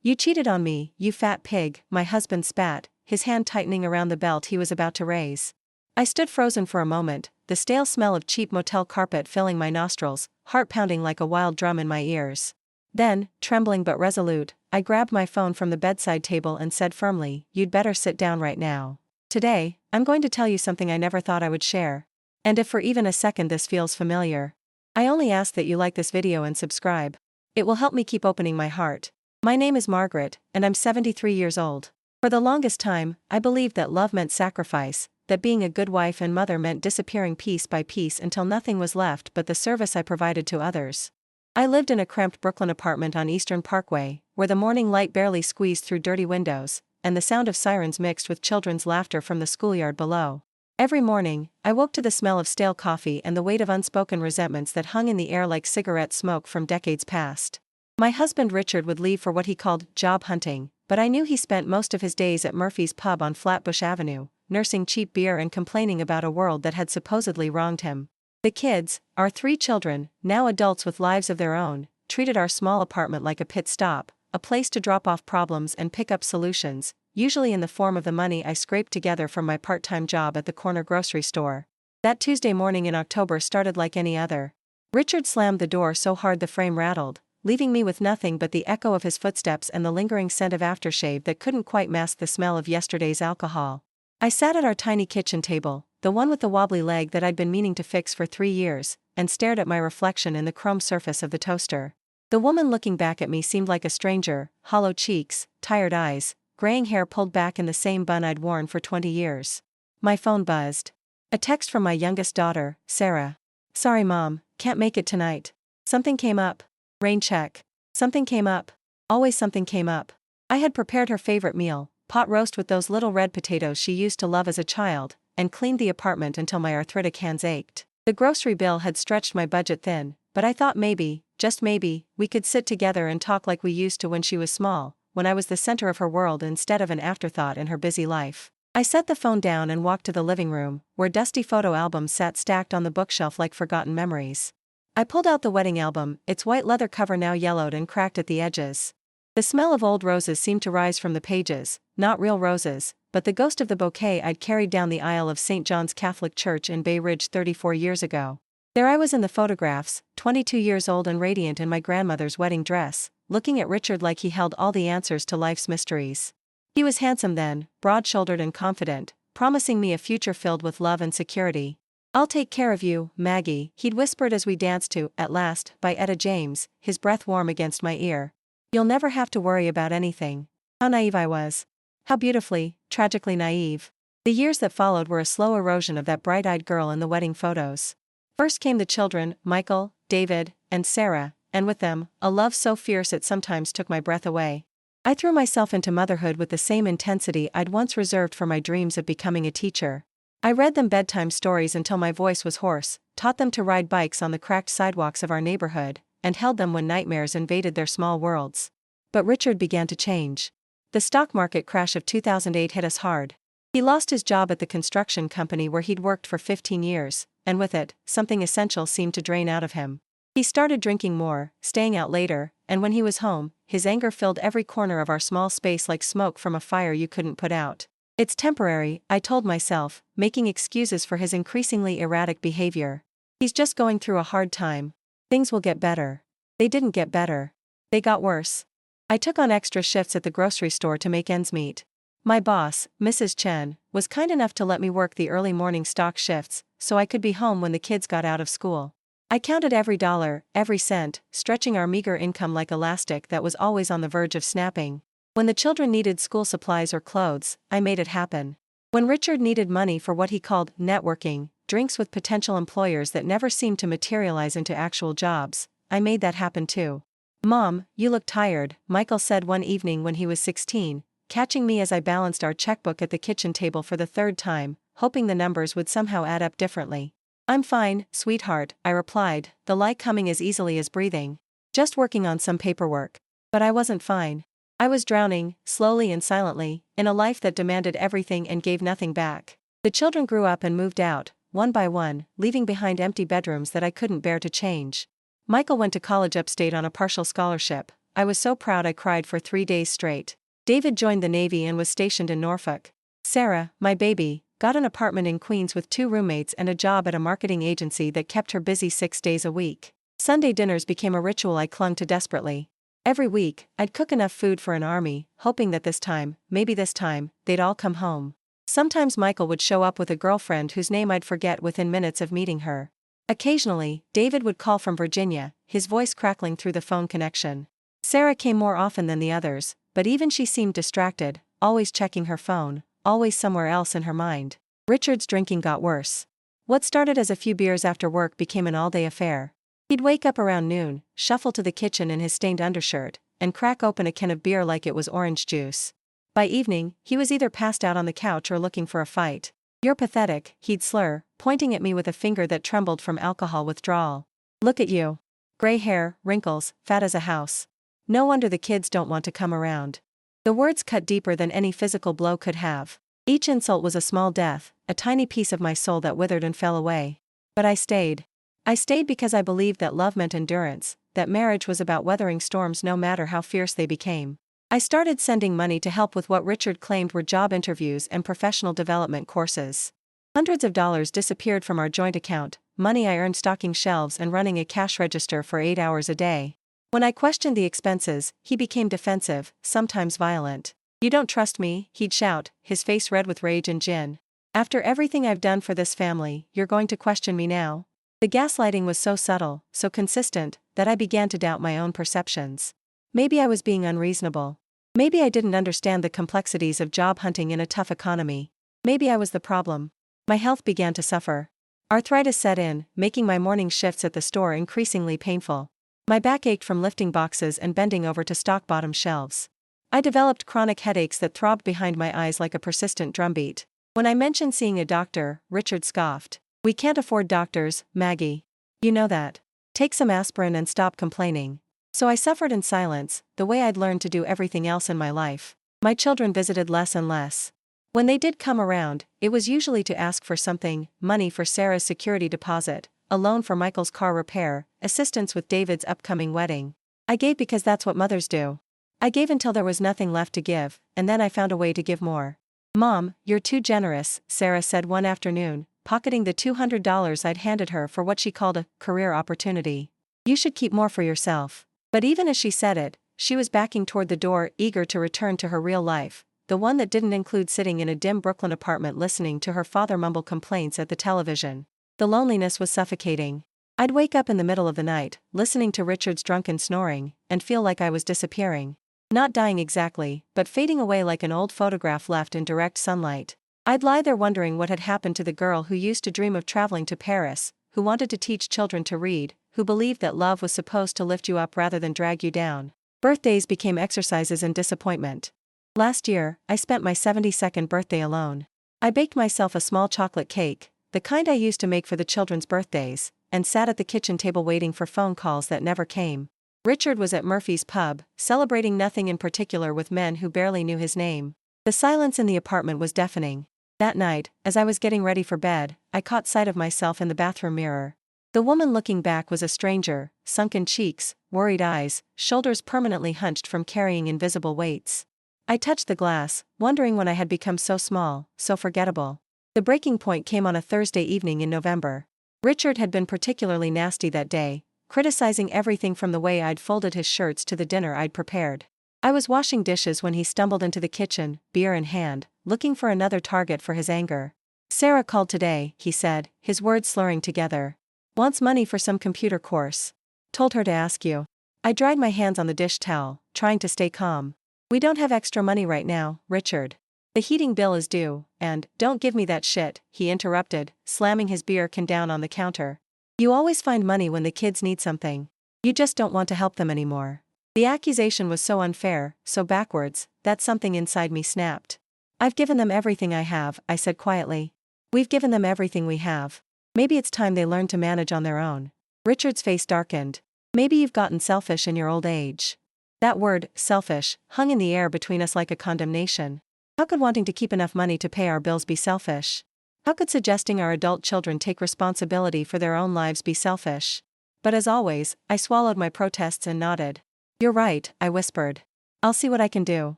"You cheated on me, you fat pig," my husband spat, his hand tightening around the belt he was about to raise. I stood frozen for a moment, the stale smell of cheap motel carpet filling my nostrils, heart pounding like a wild drum in my ears. Then, trembling but resolute, I grabbed my phone from the bedside table and said firmly, "You'd better sit down right now. Today, I'm going to tell you something I never thought I would share. And if for even a second this feels familiar, I only ask that you like this video and subscribe. It will help me keep opening my heart. My name is Margaret, and I'm 73 years old. For the longest time, I believed that love meant sacrifice, that being a good wife and mother meant disappearing piece by piece until nothing was left but the service I provided to others. I lived in a cramped Brooklyn apartment on Eastern Parkway, where the morning light barely squeezed through dirty windows, and the sound of sirens mixed with children's laughter from the schoolyard below. Every morning, I woke to the smell of stale coffee and the weight of unspoken resentments that hung in the air like cigarette smoke from decades past. My husband Richard would leave for what he called job hunting, but I knew he spent most of his days at Murphy's Pub on Flatbush Avenue, nursing cheap beer and complaining about a world that had supposedly wronged him. The kids, our 3 children, now adults with lives of their own, treated our small apartment like a pit stop, a place to drop off problems and pick up solutions, usually in the form of the money I scraped together from my part-time job at the corner grocery store. That Tuesday morning in October started like any other. Richard slammed the door so hard the frame rattled, leaving me with nothing but the echo of his footsteps and the lingering scent of aftershave that couldn't quite mask the smell of yesterday's alcohol. I sat at our tiny kitchen table, the one with the wobbly leg that I'd been meaning to fix for 3 years, and stared at my reflection in the chrome surface of the toaster. The woman looking back at me seemed like a stranger, hollow cheeks, tired eyes, graying hair pulled back in the same bun I'd worn for 20 years. My phone buzzed. A text from my youngest daughter, Sarah. "Sorry mom, can't make it tonight. Something came up." Rain check. Something came up. Always something came up. I had prepared her favorite meal, pot roast with those little red potatoes she used to love as a child, and cleaned the apartment until my arthritic hands ached. The grocery bill had stretched my budget thin, but I thought maybe, just maybe, we could sit together and talk like we used to when she was small, when I was the center of her world instead of an afterthought in her busy life. I set the phone down and walked to the living room, where dusty photo albums sat stacked on the bookshelf like forgotten memories. I pulled out the wedding album, its white leather cover now yellowed and cracked at the edges. The smell of old roses seemed to rise from the pages, not real roses, but the ghost of the bouquet I'd carried down the aisle of St. John's Catholic Church in Bay Ridge 34 years ago. There I was in the photographs, 22 years old and radiant in my grandmother's wedding dress, looking at Richard like he held all the answers to life's mysteries. He was handsome then, broad-shouldered and confident, promising me a future filled with love and security. "I'll take care of you, Maggie," he'd whispered as we danced to At Last by Etta James, his breath warm against my ear. "You'll never have to worry about anything." How naive I was. How beautifully, tragically naive. The years that followed were a slow erosion of that bright-eyed girl in the wedding photos. First came the children, Michael, David, and Sarah, and with them, a love so fierce it sometimes took my breath away. I threw myself into motherhood with the same intensity I'd once reserved for my dreams of becoming a teacher. I read them bedtime stories until my voice was hoarse, taught them to ride bikes on the cracked sidewalks of our neighborhood, and held them when nightmares invaded their small worlds. But Richard began to change. The stock market crash of 2008 hit us hard. He lost his job at the construction company where he'd worked for 15 years, and with it, something essential seemed to drain out of him. He started drinking more, staying out later, and when he was home, his anger filled every corner of our small space like smoke from a fire you couldn't put out. "It's temporary," I told myself, making excuses for his increasingly erratic behavior. "He's just going through a hard time. Things will get better." They didn't get better. They got worse. I took on extra shifts at the grocery store to make ends meet. My boss, Mrs. Chen, was kind enough to let me work the early morning stock shifts, so I could be home when the kids got out of school. I counted every dollar, every cent, stretching our meager income like elastic that was always on the verge of snapping. When the children needed school supplies or clothes, I made it happen. When Richard needed money for what he called networking, drinks with potential employers that never seemed to materialize into actual jobs, I made that happen too. "Mom, you look tired," Michael said one evening when he was 16, catching me as I balanced our checkbook at the kitchen table for the 3rd time, hoping the numbers would somehow add up differently. "I'm fine, sweetheart," I replied, the lie coming as easily as breathing. "Just working on some paperwork." But I wasn't fine. I was drowning, slowly and silently, in a life that demanded everything and gave nothing back. The children grew up and moved out, one by one, leaving behind empty bedrooms that I couldn't bear to change. Michael went to college upstate on a partial scholarship, I was so proud I cried for 3 days straight. David joined the Navy and was stationed in Norfolk. Sarah, my baby, got an apartment in Queens with 2 roommates and a job at a marketing agency that kept her busy 6 days a week. Sunday dinners became a ritual I clung to desperately. Every week, I'd cook enough food for an army, hoping that this time, maybe this time, they'd all come home. Sometimes Michael would show up with a girlfriend whose name I'd forget within minutes of meeting her. Occasionally, David would call from Virginia, his voice crackling through the phone connection. Sarah came more often than the others, but even she seemed distracted, always checking her phone, always somewhere else in her mind. Richard's drinking got worse. What started as a few beers after work became an all-day affair. He'd wake up around noon, shuffle to the kitchen in his stained undershirt, and crack open a can of beer like it was orange juice. By evening, he was either passed out on the couch or looking for a fight. "You're pathetic," he'd slur, pointing at me with a finger that trembled from alcohol withdrawal. "Look at you. Gray hair, wrinkles, fat as a house. No wonder the kids don't want to come around." The words cut deeper than any physical blow could have. Each insult was a small death, a tiny piece of my soul that withered and fell away. But I stayed. I stayed because I believed that love meant endurance, that marriage was about weathering storms no matter how fierce they became. I started sending money to help with what Richard claimed were job interviews and professional development courses. Hundreds of dollars disappeared from our joint account, money I earned stocking shelves and running a cash register for 8 hours a day. When I questioned the expenses, he became defensive, sometimes violent. "You don't trust me," he'd shout, his face red with rage and gin. "After everything I've done for this family, you're going to question me now?" The gaslighting was so subtle, so consistent, that I began to doubt my own perceptions. Maybe I was being unreasonable. Maybe I didn't understand the complexities of job hunting in a tough economy. Maybe I was the problem. My health began to suffer. Arthritis set in, making my morning shifts at the store increasingly painful. My back ached from lifting boxes and bending over to stock bottom shelves. I developed chronic headaches that throbbed behind my eyes like a persistent drumbeat. When I mentioned seeing a doctor, Richard scoffed. "We can't afford doctors, Maggie. You know that. Take some aspirin and stop complaining." So I suffered in silence, the way I'd learned to do everything else in my life. My children visited less and less. When they did come around, it was usually to ask for something: money for Sarah's security deposit, a loan for Michael's car repair, assistance with David's upcoming wedding. I gave because that's what mothers do. I gave until there was nothing left to give, and then I found a way to give more. "Mom, you're too generous," Sarah said one afternoon, pocketing the $200 I'd handed her for what she called a career opportunity. "You should keep more for yourself." But even as she said it, she was backing toward the door, eager to return to her real life, the one that didn't include sitting in a dim Brooklyn apartment listening to her father mumble complaints at the television. The loneliness was suffocating. I'd wake up in the middle of the night, listening to Richard's drunken snoring, and feel like I was disappearing. Not dying exactly, but fading away like an old photograph left in direct sunlight. I'd lie there wondering what had happened to the girl who used to dream of traveling to Paris, who wanted to teach children to read, who believed that love was supposed to lift you up rather than drag you down. Birthdays became exercises in disappointment. Last year, I spent my 72nd birthday alone. I baked myself a small chocolate cake, the kind I used to make for the children's birthdays, and sat at the kitchen table waiting for phone calls that never came. Richard was at Murphy's pub, celebrating nothing in particular with men who barely knew his name. The silence in the apartment was deafening. That night, as I was getting ready for bed, I caught sight of myself in the bathroom mirror. The woman looking back was a stranger, sunken cheeks, worried eyes, shoulders permanently hunched from carrying invisible weights. I touched the glass, wondering when I had become so small, so forgettable. The breaking point came on a Thursday evening in November. Richard had been particularly nasty that day, criticizing everything from the way I'd folded his shirts to the dinner I'd prepared. I was washing dishes when he stumbled into the kitchen, beer in hand, looking for another target for his anger. "Sarah called today," he said, his words slurring together. "Wants money for some computer course. Told her to ask you." I dried my hands on the dish towel, trying to stay calm. "We don't have extra money right now, Richard. The heating bill is due, and don't give me that shit," he interrupted, slamming his beer can down on the counter. "You always find money when the kids need something. You just don't want to help them anymore." The accusation was so unfair, so backwards, that something inside me snapped. "I've given them everything I have," I said quietly. "We've given them everything we have. Maybe it's time they learn to manage on their own." Richard's face darkened. "Maybe you've gotten selfish in your old age." That word, selfish, hung in the air between us like a condemnation. How could wanting to keep enough money to pay our bills be selfish? How could suggesting our adult children take responsibility for their own lives be selfish? But as always, I swallowed my protests and nodded. You're right, I whispered. I'll see what I can do.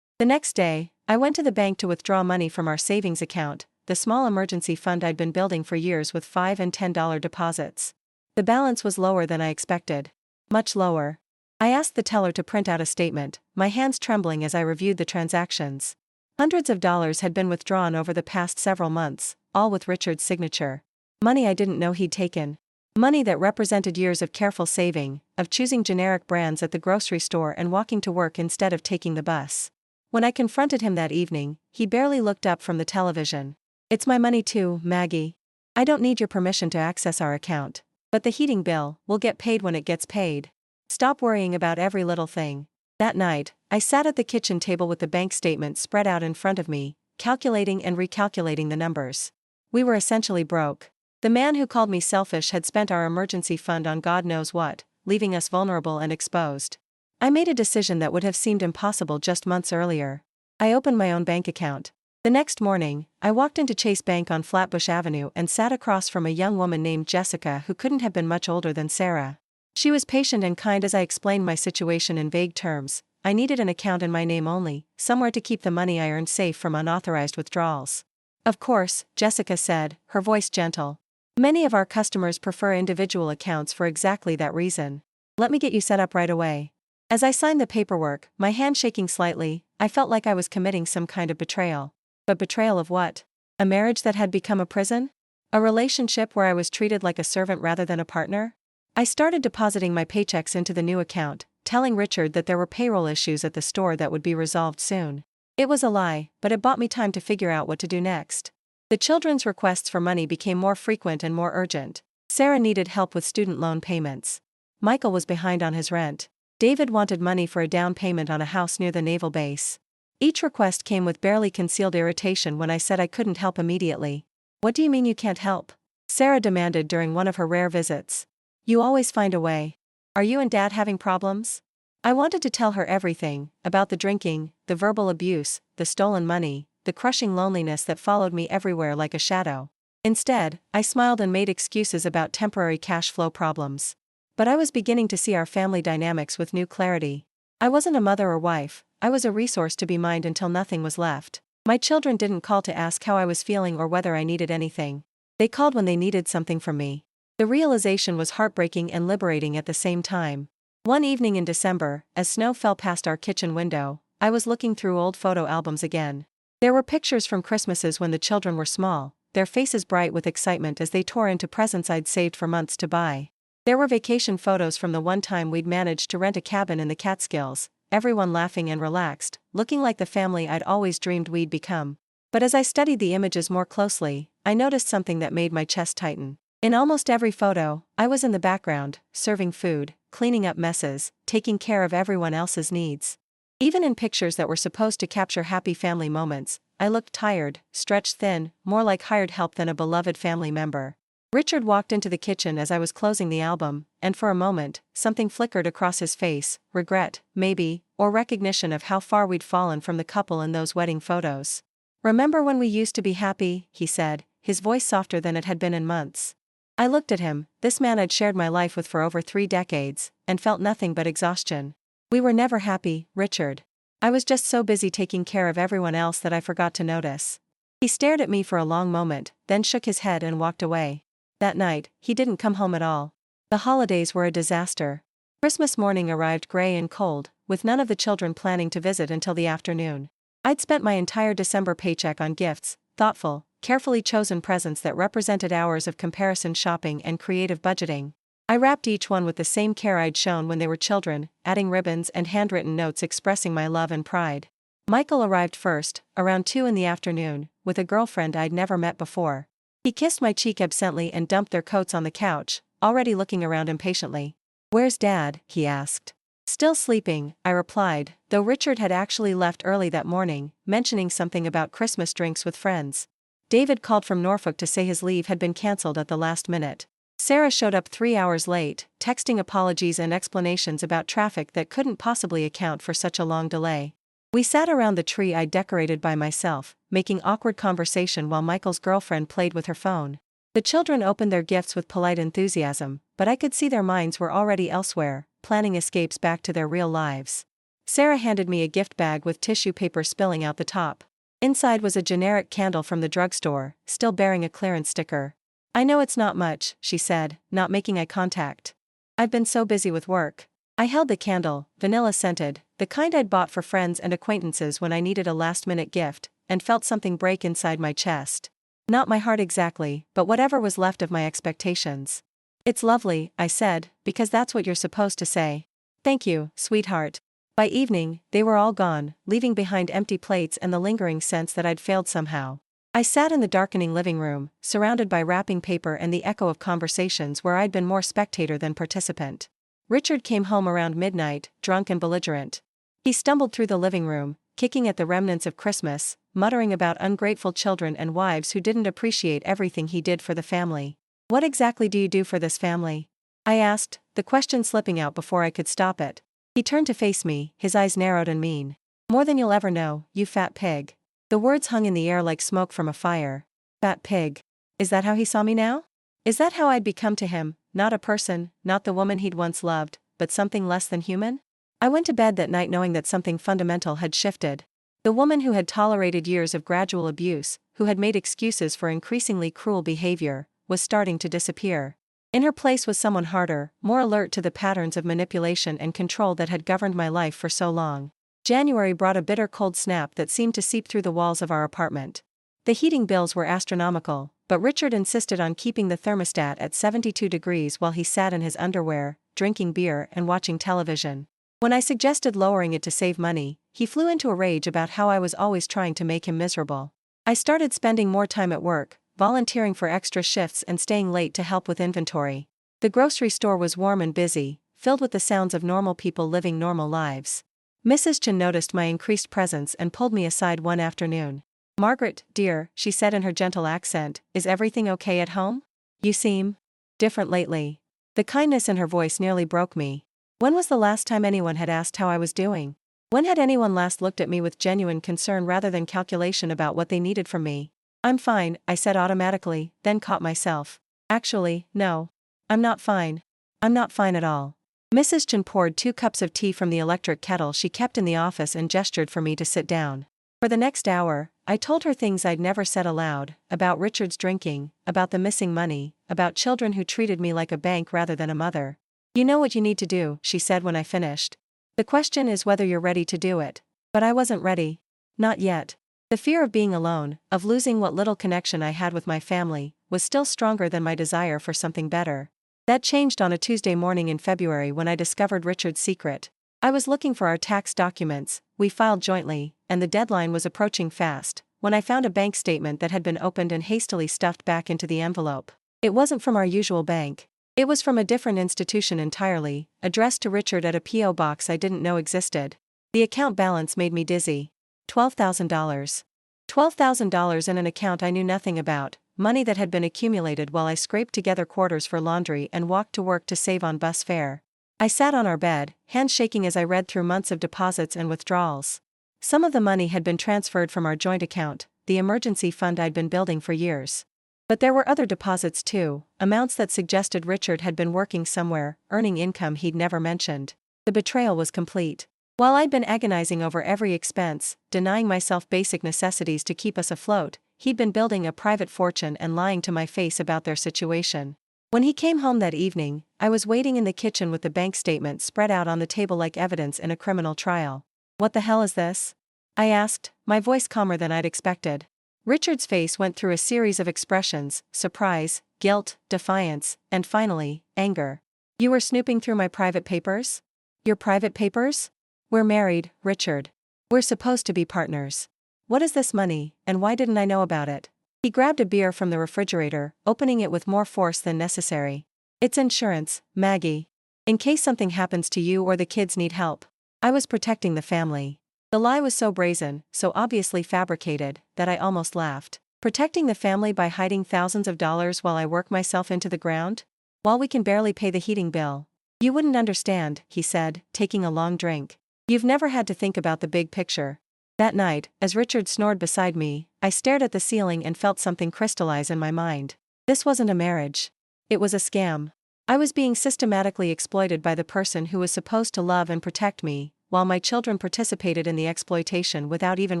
The next day, I went to the bank to withdraw money from our savings account, the small emergency fund I'd been building for years with $5 and $10 deposits. The balance was lower than I expected. Much lower. I asked the teller to print out a statement, my hands trembling as I reviewed the transactions. Hundreds of dollars had been withdrawn over the past several months, all with Richard's signature. Money I didn't know he'd taken. Money that represented years of careful saving, of choosing generic brands at the grocery store and walking to work instead of taking the bus. When I confronted him that evening, he barely looked up from the television. It's my money too, Maggie. I don't need your permission to access our account. But the heating bill will get paid when it gets paid. Stop worrying about every little thing. That night, I sat at the kitchen table with the bank statement spread out in front of me, calculating and recalculating the numbers. We were essentially broke. The man who called me selfish had spent our emergency fund on God knows what, leaving us vulnerable and exposed. I made a decision that would have seemed impossible just months earlier. I opened my own bank account. The next morning, I walked into Chase Bank on Flatbush Avenue and sat across from a young woman named Jessica who couldn't have been much older than Sarah. She was patient and kind as I explained my situation in vague terms. I needed an account in my name only, somewhere to keep the money I earned safe from unauthorized withdrawals. Of course, Jessica said, her voice gentle. Many of our customers prefer individual accounts for exactly that reason. Let me get you set up right away. As I signed the paperwork, my hand shaking slightly, I felt like I was committing some kind of betrayal. But betrayal of what? A marriage that had become a prison? A relationship where I was treated like a servant rather than a partner? I started depositing my paychecks into the new account, telling Richard that there were payroll issues at the store that would be resolved soon. It was a lie, but it bought me time to figure out what to do next. The children's requests for money became more frequent and more urgent. Sarah needed help with student loan payments. Michael was behind on his rent. David wanted money for a down payment on a house near the naval base. Each request came with barely concealed irritation when I said I couldn't help immediately. What do you mean you can't help? Sarah demanded during one of her rare visits. You always find a way. Are you and Dad having problems? I wanted to tell her everything, about the drinking, the verbal abuse, the stolen money, the crushing loneliness that followed me everywhere like a shadow. Instead, I smiled and made excuses about temporary cash flow problems. But I was beginning to see our family dynamics with new clarity. I wasn't a mother or wife, I was a resource to be mined until nothing was left. My children didn't call to ask how I was feeling or whether I needed anything. They called when they needed something from me. The realization was heartbreaking and liberating at the same time. One evening in December, as snow fell past our kitchen window, I was looking through old photo albums again. There were pictures from Christmases when the children were small, their faces bright with excitement as they tore into presents I'd saved for months to buy. There were vacation photos from the one time we'd managed to rent a cabin in the Catskills, everyone laughing and relaxed, looking like the family I'd always dreamed we'd become. But as I studied the images more closely, I noticed something that made my chest tighten. In almost every photo, I was in the background, serving food, cleaning up messes, taking care of everyone else's needs. Even in pictures that were supposed to capture happy family moments, I looked tired, stretched thin, more like hired help than a beloved family member. Richard walked into the kitchen as I was closing the album, and for a moment, something flickered across his face, regret, maybe, or recognition of how far we'd fallen from the couple in those wedding photos. Remember when we used to be happy, he said, his voice softer than it had been in months. I looked at him, this man I'd shared my life with for over 3 decades, and felt nothing but exhaustion. We were never happy, Richard. I was just so busy taking care of everyone else that I forgot to notice. He stared at me for a long moment, then shook his head and walked away. That night, he didn't come home at all. The holidays were a disaster. Christmas morning arrived gray and cold, with none of the children planning to visit until the afternoon. I'd spent my entire December paycheck on gifts, thoughtful, carefully chosen presents that represented hours of comparison shopping and creative budgeting. I wrapped each one with the same care I'd shown when they were children, adding ribbons and handwritten notes expressing my love and pride. Michael arrived first, around 2 in the afternoon, with a girlfriend I'd never met before. He kissed my cheek absently and dumped their coats on the couch, already looking around impatiently. "Where's Dad?" he asked. "Still sleeping," I replied, though Richard had actually left early that morning, mentioning something about Christmas drinks with friends. David called from Norfolk to say his leave had been cancelled at the last minute. Sarah showed up 3 hours late, texting apologies and explanations about traffic that couldn't possibly account for such a long delay. We sat around the tree I'd decorated by myself, making awkward conversation while Michael's girlfriend played with her phone. The children opened their gifts with polite enthusiasm, but I could see their minds were already elsewhere, planning escapes back to their real lives. Sarah handed me a gift bag with tissue paper spilling out the top. Inside was a generic candle from the drugstore, still bearing a clearance sticker. "I know it's not much," she said, not making eye contact. "I've been so busy with work." I held the candle, vanilla-scented, the kind I'd bought for friends and acquaintances when I needed a last-minute gift, and felt something break inside my chest. Not my heart exactly, but whatever was left of my expectations. "It's lovely," I said, "because that's what you're supposed to say." "Thank you, sweetheart." By evening, they were all gone, leaving behind empty plates and the lingering sense that I'd failed somehow. I sat in the darkening living room, surrounded by wrapping paper and the echo of conversations where I'd been more spectator than participant. Richard came home around midnight, drunk and belligerent. He stumbled through the living room, kicking at the remnants of Christmas, muttering about ungrateful children and wives who didn't appreciate everything he did for the family. "What exactly do you do for this family?" I asked, the question slipping out before I could stop it. He turned to face me, his eyes narrowed and mean. "More than you'll ever know, you fat pig." The words hung in the air like smoke from a fire. Fat pig. Is that how he saw me now? Is that how I'd become to him, not a person, not the woman he'd once loved, but something less than human? I went to bed that night knowing that something fundamental had shifted. The woman who had tolerated years of gradual abuse, who had made excuses for increasingly cruel behavior, was starting to disappear. In her place was someone harder, more alert to the patterns of manipulation and control that had governed my life for so long. January brought a bitter cold snap that seemed to seep through the walls of our apartment. The heating bills were astronomical, but Richard insisted on keeping the thermostat at 72 degrees while he sat in his underwear, drinking beer and watching television. When I suggested lowering it to save money, he flew into a rage about how I was always trying to make him miserable. I started spending more time at work, volunteering for extra shifts and staying late to help with inventory. The grocery store was warm and busy, filled with the sounds of normal people living normal lives. Mrs. Chen noticed my increased presence and pulled me aside one afternoon. "Margaret, dear," she said in her gentle accent, "is everything okay at home? You seem different lately." The kindness in her voice nearly broke me. When was the last time anyone had asked how I was doing? When had anyone last looked at me with genuine concern rather than calculation about what they needed from me? "I'm fine," I said automatically, then caught myself. "Actually, no. I'm not fine. I'm not fine at all." Mrs. Chen poured 2 cups of tea from the electric kettle she kept in the office and gestured for me to sit down. For the next hour, I told her things I'd never said aloud, about Richard's drinking, about the missing money, about children who treated me like a bank rather than a mother. "You know what you need to do," she said when I finished. "The question is whether you're ready to do it." But I wasn't ready. Not yet. The fear of being alone, of losing what little connection I had with my family, was still stronger than my desire for something better. That changed on a Tuesday morning in February when I discovered Richard's secret. I was looking for our tax documents, we filed jointly, and the deadline was approaching fast, when I found a bank statement that had been opened and hastily stuffed back into the envelope. It wasn't from our usual bank. It was from a different institution entirely, addressed to Richard at a P.O. box I didn't know existed. The account balance made me dizzy. $12,000. $12,000 in an account I knew nothing about, money that had been accumulated while I scraped together quarters for laundry and walked to work to save on bus fare. I sat on our bed, hands shaking as I read through months of deposits and withdrawals. Some of the money had been transferred from our joint account, the emergency fund I'd been building for years. But there were other deposits too, amounts that suggested Richard had been working somewhere, earning income he'd never mentioned. The betrayal was complete. While I'd been agonizing over every expense, denying myself basic necessities to keep us afloat, he'd been building a private fortune and lying to my face about their situation. When he came home that evening, I was waiting in the kitchen with the bank statement spread out on the table like evidence in a criminal trial. "What the hell is this?" I asked, my voice calmer than I'd expected. Richard's face went through a series of expressions: surprise, guilt, defiance, and finally, anger. "You were snooping through my private papers?" "Your private papers? We're married, Richard. We're supposed to be partners. What is this money, and why didn't I know about it?" He grabbed a beer from the refrigerator, opening it with more force than necessary. "It's insurance, Maggie. In case something happens to you or the kids need help." I was protecting the family. The lie was so brazen, so obviously fabricated, that I almost laughed. Protecting the family by hiding thousands of dollars while I work myself into the ground? While we can barely pay the heating bill. "You wouldn't understand," he said, taking a long drink. "You've never had to think about the big picture." That night, as Richard snored beside me, I stared at the ceiling and felt something crystallize in my mind. This wasn't a marriage. It was a scam. I was being systematically exploited by the person who was supposed to love and protect me, while my children participated in the exploitation without even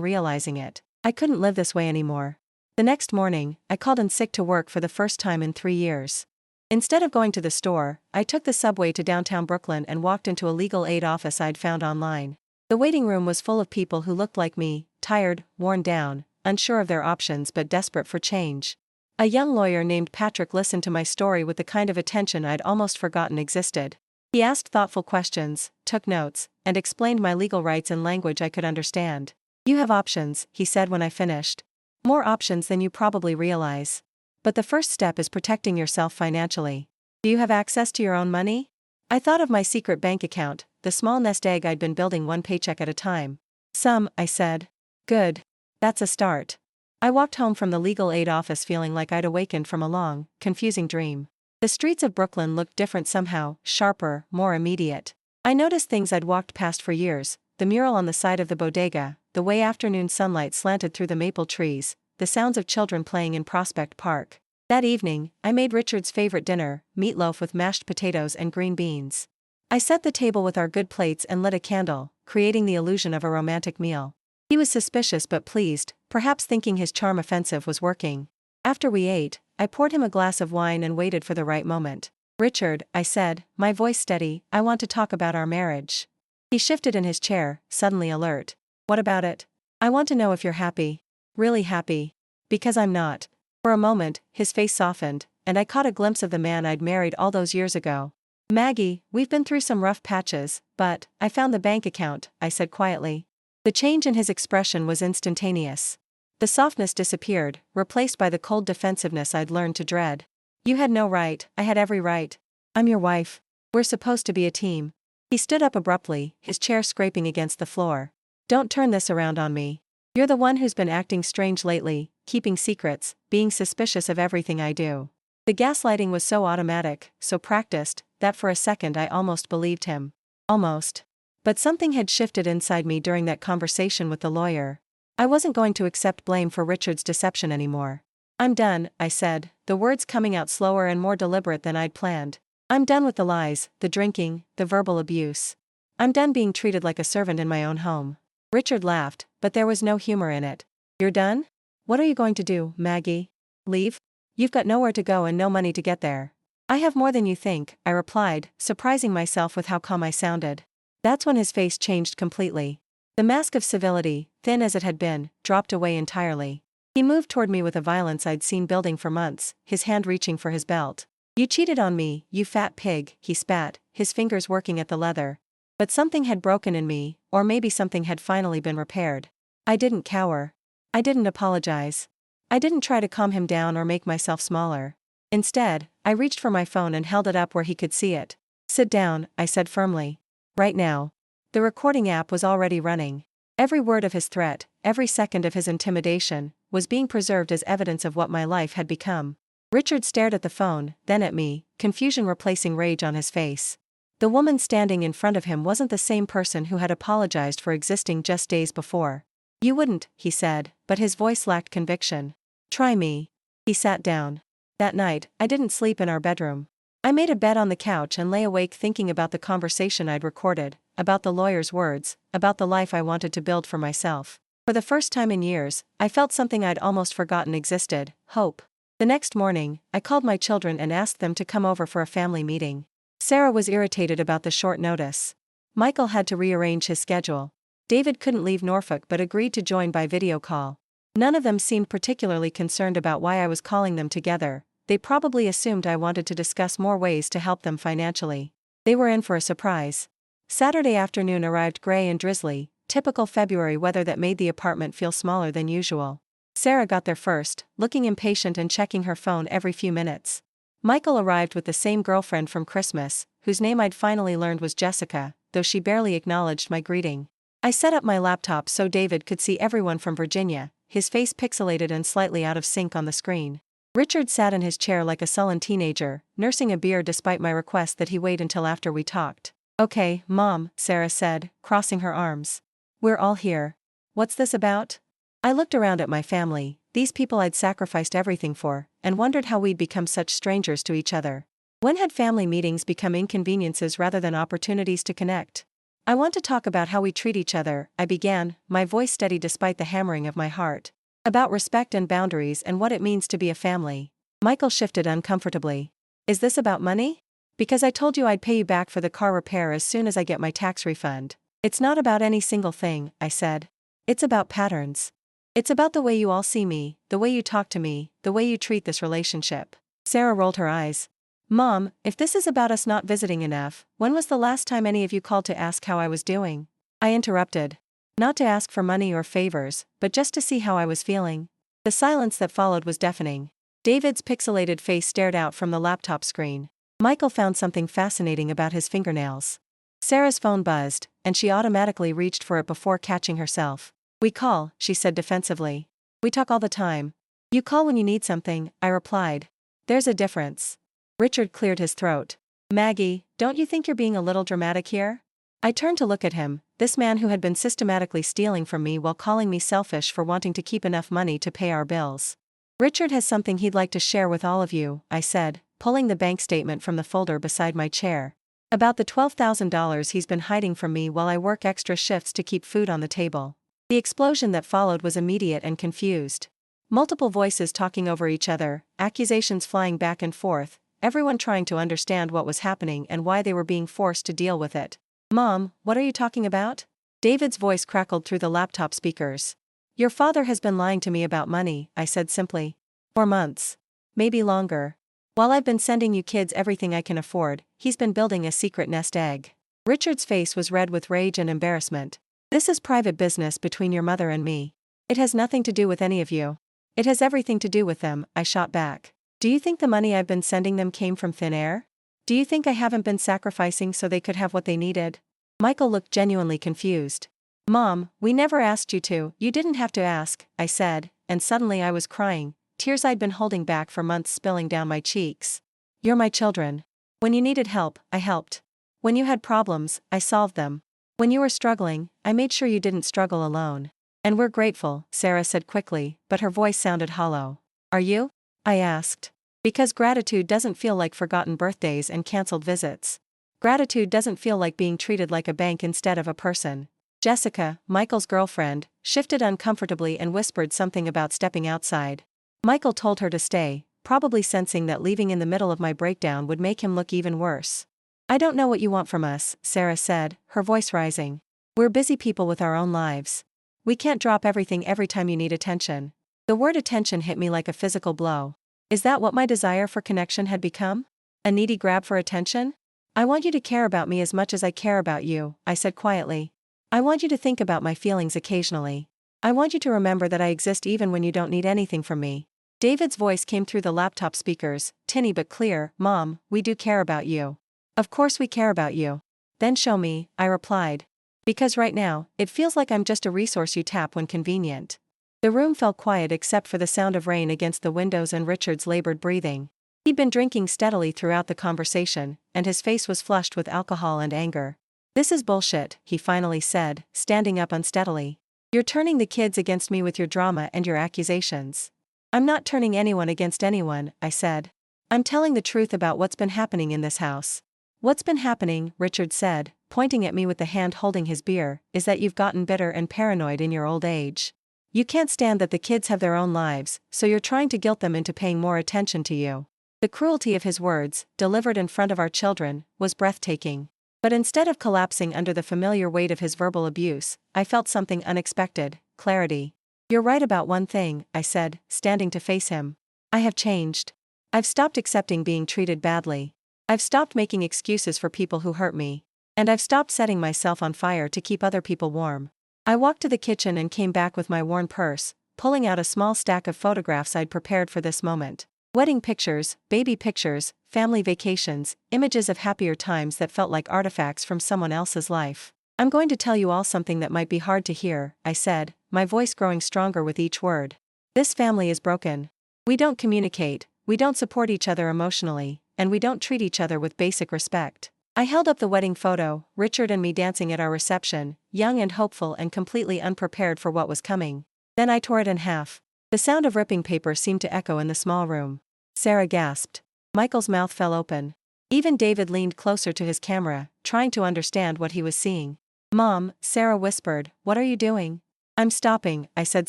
realizing it. I couldn't live this way anymore. The next morning, I called in sick to work for the first time in 3 years. Instead of going to the store, I took the subway to downtown Brooklyn and walked into a legal aid office I'd found online. The waiting room was full of people who looked like me, tired, worn down, unsure of their options but desperate for change. A young lawyer named Patrick listened to my story with the kind of attention I'd almost forgotten existed. He asked thoughtful questions, took notes, and explained my legal rights in language I could understand. "You have options," he said when I finished. "More options than you probably realize. But the first step is protecting yourself financially. Do you have access to your own money?" I thought of my secret bank account, the small nest egg I'd been building one paycheck at a time. "Some," I said. "Good. That's a start." I walked home from the legal aid office feeling like I'd awakened from a long, confusing dream. The streets of Brooklyn looked different somehow, sharper, more immediate. I noticed things I'd walked past for years: the mural on the side of the bodega, the way afternoon sunlight slanted through the maple trees, the sounds of children playing in Prospect Park. That evening, I made Richard's favorite dinner, meatloaf with mashed potatoes and green beans. I set the table with our good plates and lit a candle, creating the illusion of a romantic meal. He was suspicious but pleased, perhaps thinking his charm offensive was working. After we ate, I poured him a glass of wine and waited for the right moment. "Richard," I said, my voice steady, "I want to talk about our marriage." He shifted in his chair, suddenly alert. "What about it?" "I want to know if you're happy." "Really happy?" "Because I'm not." For a moment, his face softened, and I caught a glimpse of the man I'd married all those years ago. "Maggie, we've been through some rough patches, but I found the bank account," I said quietly. The change in his expression was instantaneous. The softness disappeared, replaced by the cold defensiveness I'd learned to dread. "You had no right." "I had every right. I'm your wife. We're supposed to be a team." He stood up abruptly, his chair scraping against the floor. "Don't turn this around on me. You're the one who's been acting strange lately, keeping secrets, being suspicious of everything I do." The gaslighting was so automatic, so practiced, that for a second I almost believed him. Almost. But something had shifted inside me during that conversation with the lawyer. I wasn't going to accept blame for Richard's deception anymore. "I'm done," I said, the words coming out slower and more deliberate than I'd planned. "I'm done with the lies, the drinking, the verbal abuse. I'm done being treated like a servant in my own home." Richard laughed, but there was no humor in it. "You're done? What are you going to do, Maggie? Leave? You've got nowhere to go and no money to get there." "I have more than you think," I replied, surprising myself with how calm I sounded. That's when his face changed completely. The mask of civility, thin as it had been, dropped away entirely. He moved toward me with a violence I'd seen building for months, his hand reaching for his belt. "You cheated on me, you fat pig," he spat, his fingers working at the leather. But something had broken in me, or maybe something had finally been repaired. I didn't cower. I didn't apologize. I didn't try to calm him down or make myself smaller. Instead, I reached for my phone and held it up where he could see it. "Sit down," I said firmly. "Right now." The recording app was already running. Every word of his threat, every second of his intimidation, was being preserved as evidence of what my life had become. Richard stared at the phone, then at me, confusion replacing rage on his face. The woman standing in front of him wasn't the same person who had apologized for existing just days before. "You wouldn't," he said, but his voice lacked conviction. "Try me." He sat down. That night, I didn't sleep in our bedroom. I made a bed on the couch and lay awake thinking about the conversation I'd recorded, about the lawyer's words, about the life I wanted to build for myself. For the first time in years, I felt something I'd almost forgotten existed: hope. The next morning, I called my children and asked them to come over for a family meeting. Sarah was irritated about the short notice. Michael had to rearrange his schedule. David couldn't leave Norfolk but agreed to join by video call. None of them seemed particularly concerned about why I was calling them together. They probably assumed I wanted to discuss more ways to help them financially. They were in for a surprise. Saturday afternoon arrived gray and drizzly, typical February weather that made the apartment feel smaller than usual. Sarah got there first, looking impatient and checking her phone every few minutes. Michael arrived with the same girlfriend from Christmas, whose name I'd finally learned was Jessica, though she barely acknowledged my greeting. I set up my laptop so David could see everyone from Virginia, his face pixelated and slightly out of sync on the screen. Richard sat in his chair like a sullen teenager, nursing a beer despite my request that he wait until after we talked. "Okay, Mom," Sarah said, crossing her arms. "We're all here. What's this about?" I looked around at my family, these people I'd sacrificed everything for, and wondered how we'd become such strangers to each other. When had family meetings become inconveniences rather than opportunities to connect? I want to talk about how we treat each other, I began, my voice steady despite the hammering of my heart. About respect and boundaries and what it means to be a family. Michael shifted uncomfortably. Is this about money? Because I told you I'd pay you back for the car repair as soon as I get my tax refund. It's not about any single thing, I said. It's about patterns. It's about the way you all see me, the way you talk to me, the way you treat this relationship. Sarah rolled her eyes. Mom, if this is about us not visiting enough, when was the last time any of you called to ask how I was doing? I interrupted. Not to ask for money or favors, but just to see how I was feeling. The silence that followed was deafening. David's pixelated face stared out from the laptop screen. Michael found something fascinating about his fingernails. Sarah's phone buzzed, and she automatically reached for it before catching herself. We call, she said defensively. We talk all the time. You call when you need something, I replied. There's a difference. Richard cleared his throat. Maggie, don't you think you're being a little dramatic here? I turned to look at him, this man who had been systematically stealing from me while calling me selfish for wanting to keep enough money to pay our bills. Richard has something he'd like to share with all of you, I said, pulling the bank statement from the folder beside my chair. About the $12,000 he's been hiding from me while I work extra shifts to keep food on the table. The explosion that followed was immediate and confused. Multiple voices talking over each other, accusations flying back and forth, everyone trying to understand what was happening and why they were being forced to deal with it. Mom, what are you talking about? David's voice crackled through the laptop speakers. Your father has been lying to me about money, I said simply. For months. Maybe longer. While I've been sending you kids everything I can afford, he's been building a secret nest egg. Richard's face was red with rage and embarrassment. This is private business between your mother and me. It has nothing to do with any of you. It has everything to do with them, I shot back. Do you think the money I've been sending them came from thin air? Do you think I haven't been sacrificing so they could have what they needed? Michael looked genuinely confused. Mom, we never asked you to. You didn't have to ask, I said, and suddenly I was crying, tears I'd been holding back for months spilling down my cheeks. You're my children. When you needed help, I helped. When you had problems, I solved them. When you were struggling, I made sure you didn't struggle alone. And we're grateful, Sarah said quickly, but her voice sounded hollow. Are you? I asked. Because gratitude doesn't feel like forgotten birthdays and cancelled visits. Gratitude doesn't feel like being treated like a bank instead of a person. Jessica, Michael's girlfriend, shifted uncomfortably and whispered something about stepping outside. Michael told her to stay, probably sensing that leaving in the middle of my breakdown would make him look even worse. I don't know what you want from us, Sarah said, her voice rising. We're busy people with our own lives. We can't drop everything every time you need attention. The word attention hit me like a physical blow. Is that what my desire for connection had become? A needy grab for attention? I want you to care about me as much as I care about you, I said quietly. I want you to think about my feelings occasionally. I want you to remember that I exist even when you don't need anything from me. David's voice came through the laptop speakers, tinny but clear. Mom, we do care about you. Of course we care about you. Then show me, I replied. Because right now, it feels like I'm just a resource you tap when convenient. The room fell quiet except for the sound of rain against the windows and Richard's labored breathing. He'd been drinking steadily throughout the conversation, and his face was flushed with alcohol and anger. This is bullshit, he finally said, standing up unsteadily. You're turning the kids against me with your drama and your accusations. I'm not turning anyone against anyone, I said. I'm telling the truth about what's been happening in this house. What's been happening, Richard said, pointing at me with the hand holding his beer, is that you've gotten bitter and paranoid in your old age. You can't stand that the kids have their own lives, so you're trying to guilt them into paying more attention to you. The cruelty of his words, delivered in front of our children, was breathtaking. But instead of collapsing under the familiar weight of his verbal abuse, I felt something unexpected: clarity. You're right about one thing, I said, standing to face him. I have changed. I've stopped accepting being treated badly. I've stopped making excuses for people who hurt me. And I've stopped setting myself on fire to keep other people warm. I walked to the kitchen and came back with my worn purse, pulling out a small stack of photographs I'd prepared for this moment. Wedding pictures, baby pictures, family vacations, images of happier times that felt like artifacts from someone else's life. I'm going to tell you all something that might be hard to hear, I said, my voice growing stronger with each word. This family is broken. We don't communicate, we don't support each other emotionally, and we don't treat each other with basic respect. I held up the wedding photo, Richard and me dancing at our reception, young and hopeful and completely unprepared for what was coming. Then I tore it in half. The sound of ripping paper seemed to echo in the small room. Sarah gasped. Michael's mouth fell open. Even David leaned closer to his camera, trying to understand what he was seeing. "Mom," Sarah whispered, "what are you doing?" "I'm stopping," I said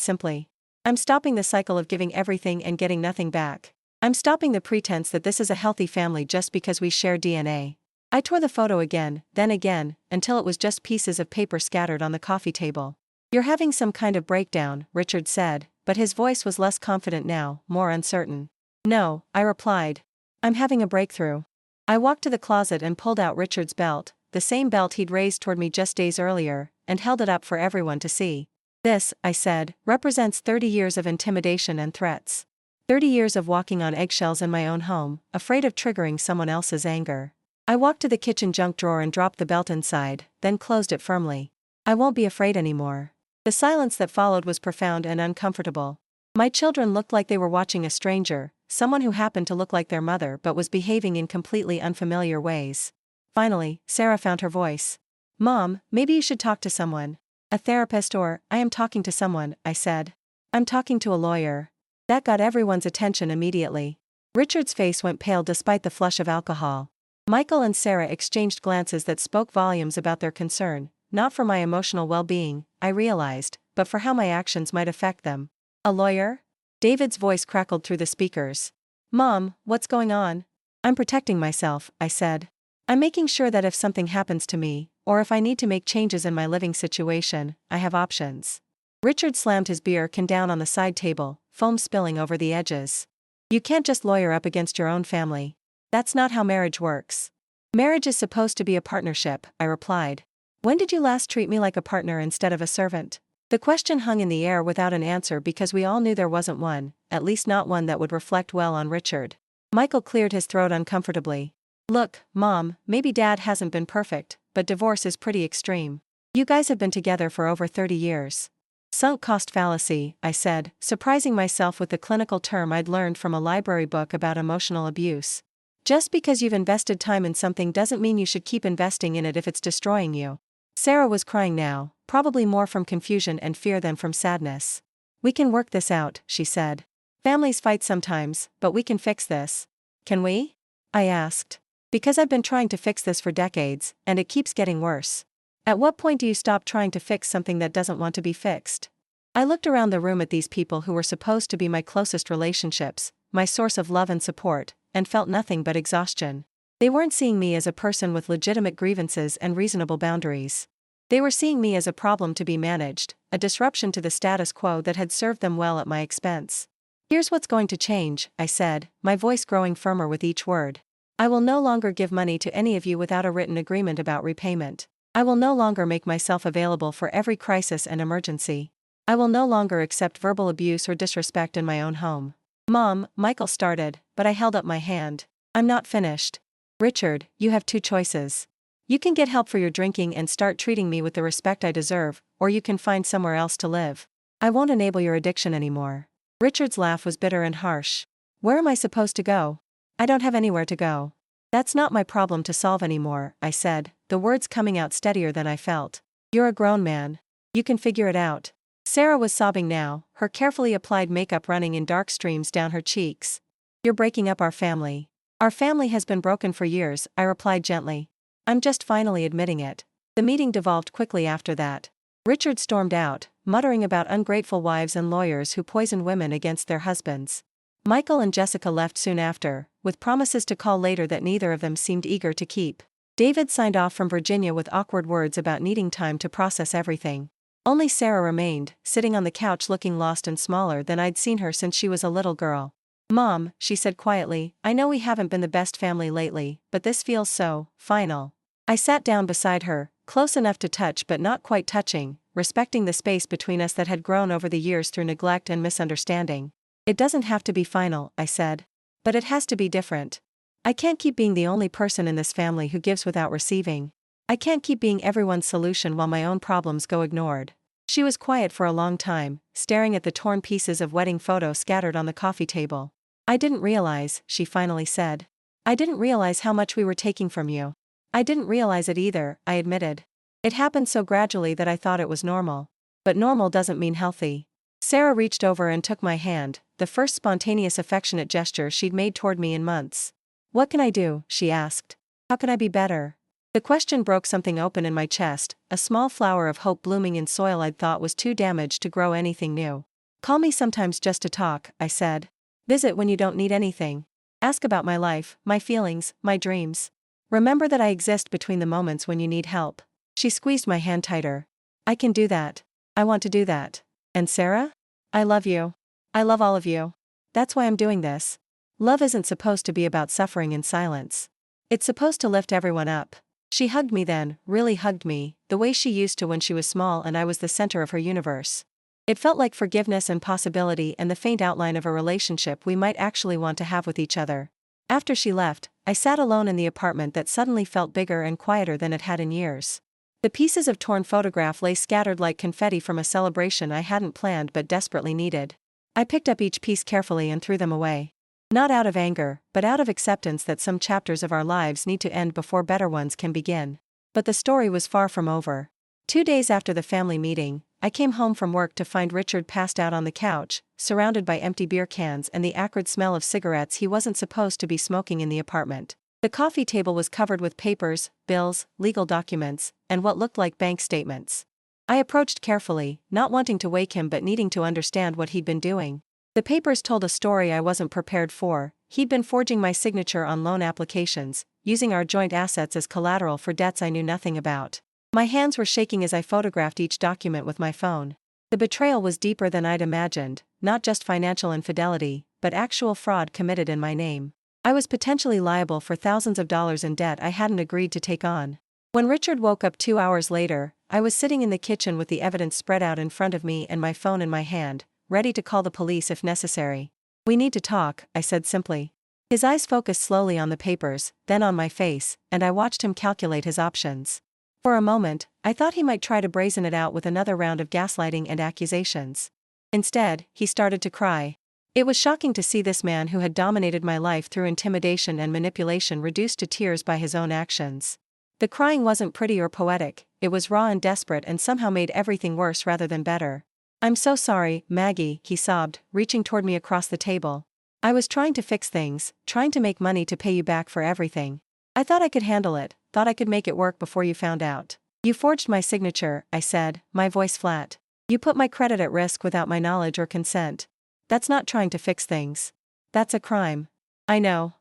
simply. "I'm stopping the cycle of giving everything and getting nothing back. I'm stopping the pretense that this is a healthy family just because we share DNA." I tore the photo again, then again, until it was just pieces of paper scattered on the coffee table. "You're having some kind of breakdown," Richard said, but his voice was less confident now, more uncertain. "No," I replied. "I'm having a breakthrough." I walked to the closet and pulled out Richard's belt, the same belt he'd raised toward me just days earlier, and held it up for everyone to see. "This," I said, "represents 30 years of intimidation and threats. 30 years of walking on eggshells in my own home, afraid of triggering someone else's anger." I walked to the kitchen junk drawer and dropped the belt inside, then closed it firmly. "I won't be afraid anymore." The silence that followed was profound and uncomfortable. My children looked like they were watching a stranger, someone who happened to look like their mother but was behaving in completely unfamiliar ways. Finally, Sarah found her voice. "Mom, maybe you should talk to someone. A therapist or, I am talking to someone," I said. "I'm talking to a lawyer." That got everyone's attention immediately. Richard's face went pale despite the flush of alcohol. Michael and Sarah exchanged glances that spoke volumes about their concern, not for my emotional well-being, I realized, but for how my actions might affect them. "A lawyer?" David's voice crackled through the speakers. "Mom, what's going on?" "I'm protecting myself," I said. "I'm making sure that if something happens to me, or if I need to make changes in my living situation, I have options." Richard slammed his beer can down on the side table, foam spilling over the edges. "You can't just lawyer up against your own family. That's not how marriage works." "Marriage is supposed to be a partnership," I replied. "When did you last treat me like a partner instead of a servant?" The question hung in the air without an answer because we all knew there wasn't one, at least not one that would reflect well on Richard. Michael cleared his throat uncomfortably. "Look, Mom, maybe Dad hasn't been perfect, but divorce is pretty extreme. You guys have been together for over 30 years. "Sunk cost fallacy," I said, surprising myself with the clinical term I'd learned from a library book about emotional abuse. "Just because you've invested time in something doesn't mean you should keep investing in it if it's destroying you." Sarah was crying now, probably more from confusion and fear than from sadness. "We can work this out," she said. "Families fight sometimes, but we can fix this." "Can we?" I asked. "Because I've been trying to fix this for decades, and it keeps getting worse." "At what point do you stop trying to fix something that doesn't want to be fixed?" I looked around the room at these people who were supposed to be my closest relationships, my source of love and support, and felt nothing but exhaustion. They weren't seeing me as a person with legitimate grievances and reasonable boundaries. They were seeing me as a problem to be managed, a disruption to the status quo that had served them well at my expense. "Here's what's going to change," I said, my voice growing firmer with each word. "I will no longer give money to any of you without a written agreement about repayment. I will no longer make myself available for every crisis and emergency. I will no longer accept verbal abuse or disrespect in my own home." "Mom," Michael started, but I held up my hand. "I'm not finished." "Richard, you have two choices. You can get help for your drinking and start treating me with the respect I deserve, or you can find somewhere else to live. I won't enable your addiction anymore." Richard's laugh was bitter and harsh. "Where am I supposed to go?" "I don't have anywhere to go." "That's not my problem to solve anymore," I said, the words coming out steadier than I felt. "You're a grown man. You can figure it out." Sarah was sobbing now, her carefully applied makeup running in dark streams down her cheeks. "You're breaking up our family." "Our family has been broken for years," I replied gently. "I'm just finally admitting it." The meeting devolved quickly after that. Richard stormed out, muttering about ungrateful wives and lawyers who poison women against their husbands. Michael and Jessica left soon after, with promises to call later that neither of them seemed eager to keep. David signed off from Virginia with awkward words about needing time to process everything. Only Sarah remained, sitting on the couch looking lost and smaller than I'd seen her since she was a little girl. "Mom," she said quietly, "I know we haven't been the best family lately, but this feels so final." I sat down beside her, close enough to touch but not quite touching, respecting the space between us that had grown over the years through neglect and misunderstanding. "It doesn't have to be final," I said. "But it has to be different. I can't keep being the only person in this family who gives without receiving. I can't keep being everyone's solution while my own problems go ignored." She was quiet for a long time, staring at the torn pieces of wedding photo scattered on the coffee table. "I didn't realize," she finally said. "I didn't realize how much we were taking from you." "I didn't realize it either," I admitted. "It happened so gradually that I thought it was normal. But normal doesn't mean healthy." Sarah reached over and took my hand, the first spontaneous affectionate gesture she'd made toward me in months. "What can I do?" she asked. How can I be better? The question broke something open in my chest, a small flower of hope blooming in soil I'd thought was too damaged to grow anything new. Call me sometimes just to talk, I said. Visit when you don't need anything. Ask about my life, my feelings, my dreams. Remember that I exist between the moments when you need help. She squeezed my hand tighter. I can do that. I want to do that. And Sarah? I love you. I love all of you. That's why I'm doing this. Love isn't supposed to be about suffering in silence. It's supposed to lift everyone up. She hugged me then, really hugged me, the way she used to when she was small and I was the center of her universe. It felt like forgiveness and possibility and the faint outline of a relationship we might actually want to have with each other. After she left, I sat alone in the apartment that suddenly felt bigger and quieter than it had in years. The pieces of torn photograph lay scattered like confetti from a celebration I hadn't planned but desperately needed. I picked up each piece carefully and threw them away. Not out of anger, but out of acceptance that some chapters of our lives need to end before better ones can begin. But the story was far from over. 2 days after the family meeting, I came home from work to find Richard passed out on the couch, surrounded by empty beer cans and the acrid smell of cigarettes he wasn't supposed to be smoking in the apartment. The coffee table was covered with papers, bills, legal documents, and what looked like bank statements. I approached carefully, not wanting to wake him but needing to understand what he'd been doing. The papers told a story I wasn't prepared for. He'd been forging my signature on loan applications, using our joint assets as collateral for debts I knew nothing about. My hands were shaking as I photographed each document with my phone. The betrayal was deeper than I'd imagined, not just financial infidelity, but actual fraud committed in my name. I was potentially liable for thousands of dollars in debt I hadn't agreed to take on. When Richard woke up 2 hours later, I was sitting in the kitchen with the evidence spread out in front of me and my phone in my hand, ready to call the police if necessary. We need to talk, I said simply. His eyes focused slowly on the papers, then on my face, and I watched him calculate his options. For a moment, I thought he might try to brazen it out with another round of gaslighting and accusations. Instead, he started to cry. It was shocking to see this man who had dominated my life through intimidation and manipulation reduced to tears by his own actions. The crying wasn't pretty or poetic, it was raw and desperate and somehow made everything worse rather than better. I'm so sorry, Maggie, he sobbed, reaching toward me across the table. I was trying to fix things, trying to make money to pay you back for everything. I thought I could handle it, thought I could make it work before you found out. You forged my signature, I said, my voice flat. You put my credit at risk without my knowledge or consent. That's not trying to fix things. That's a crime. I know.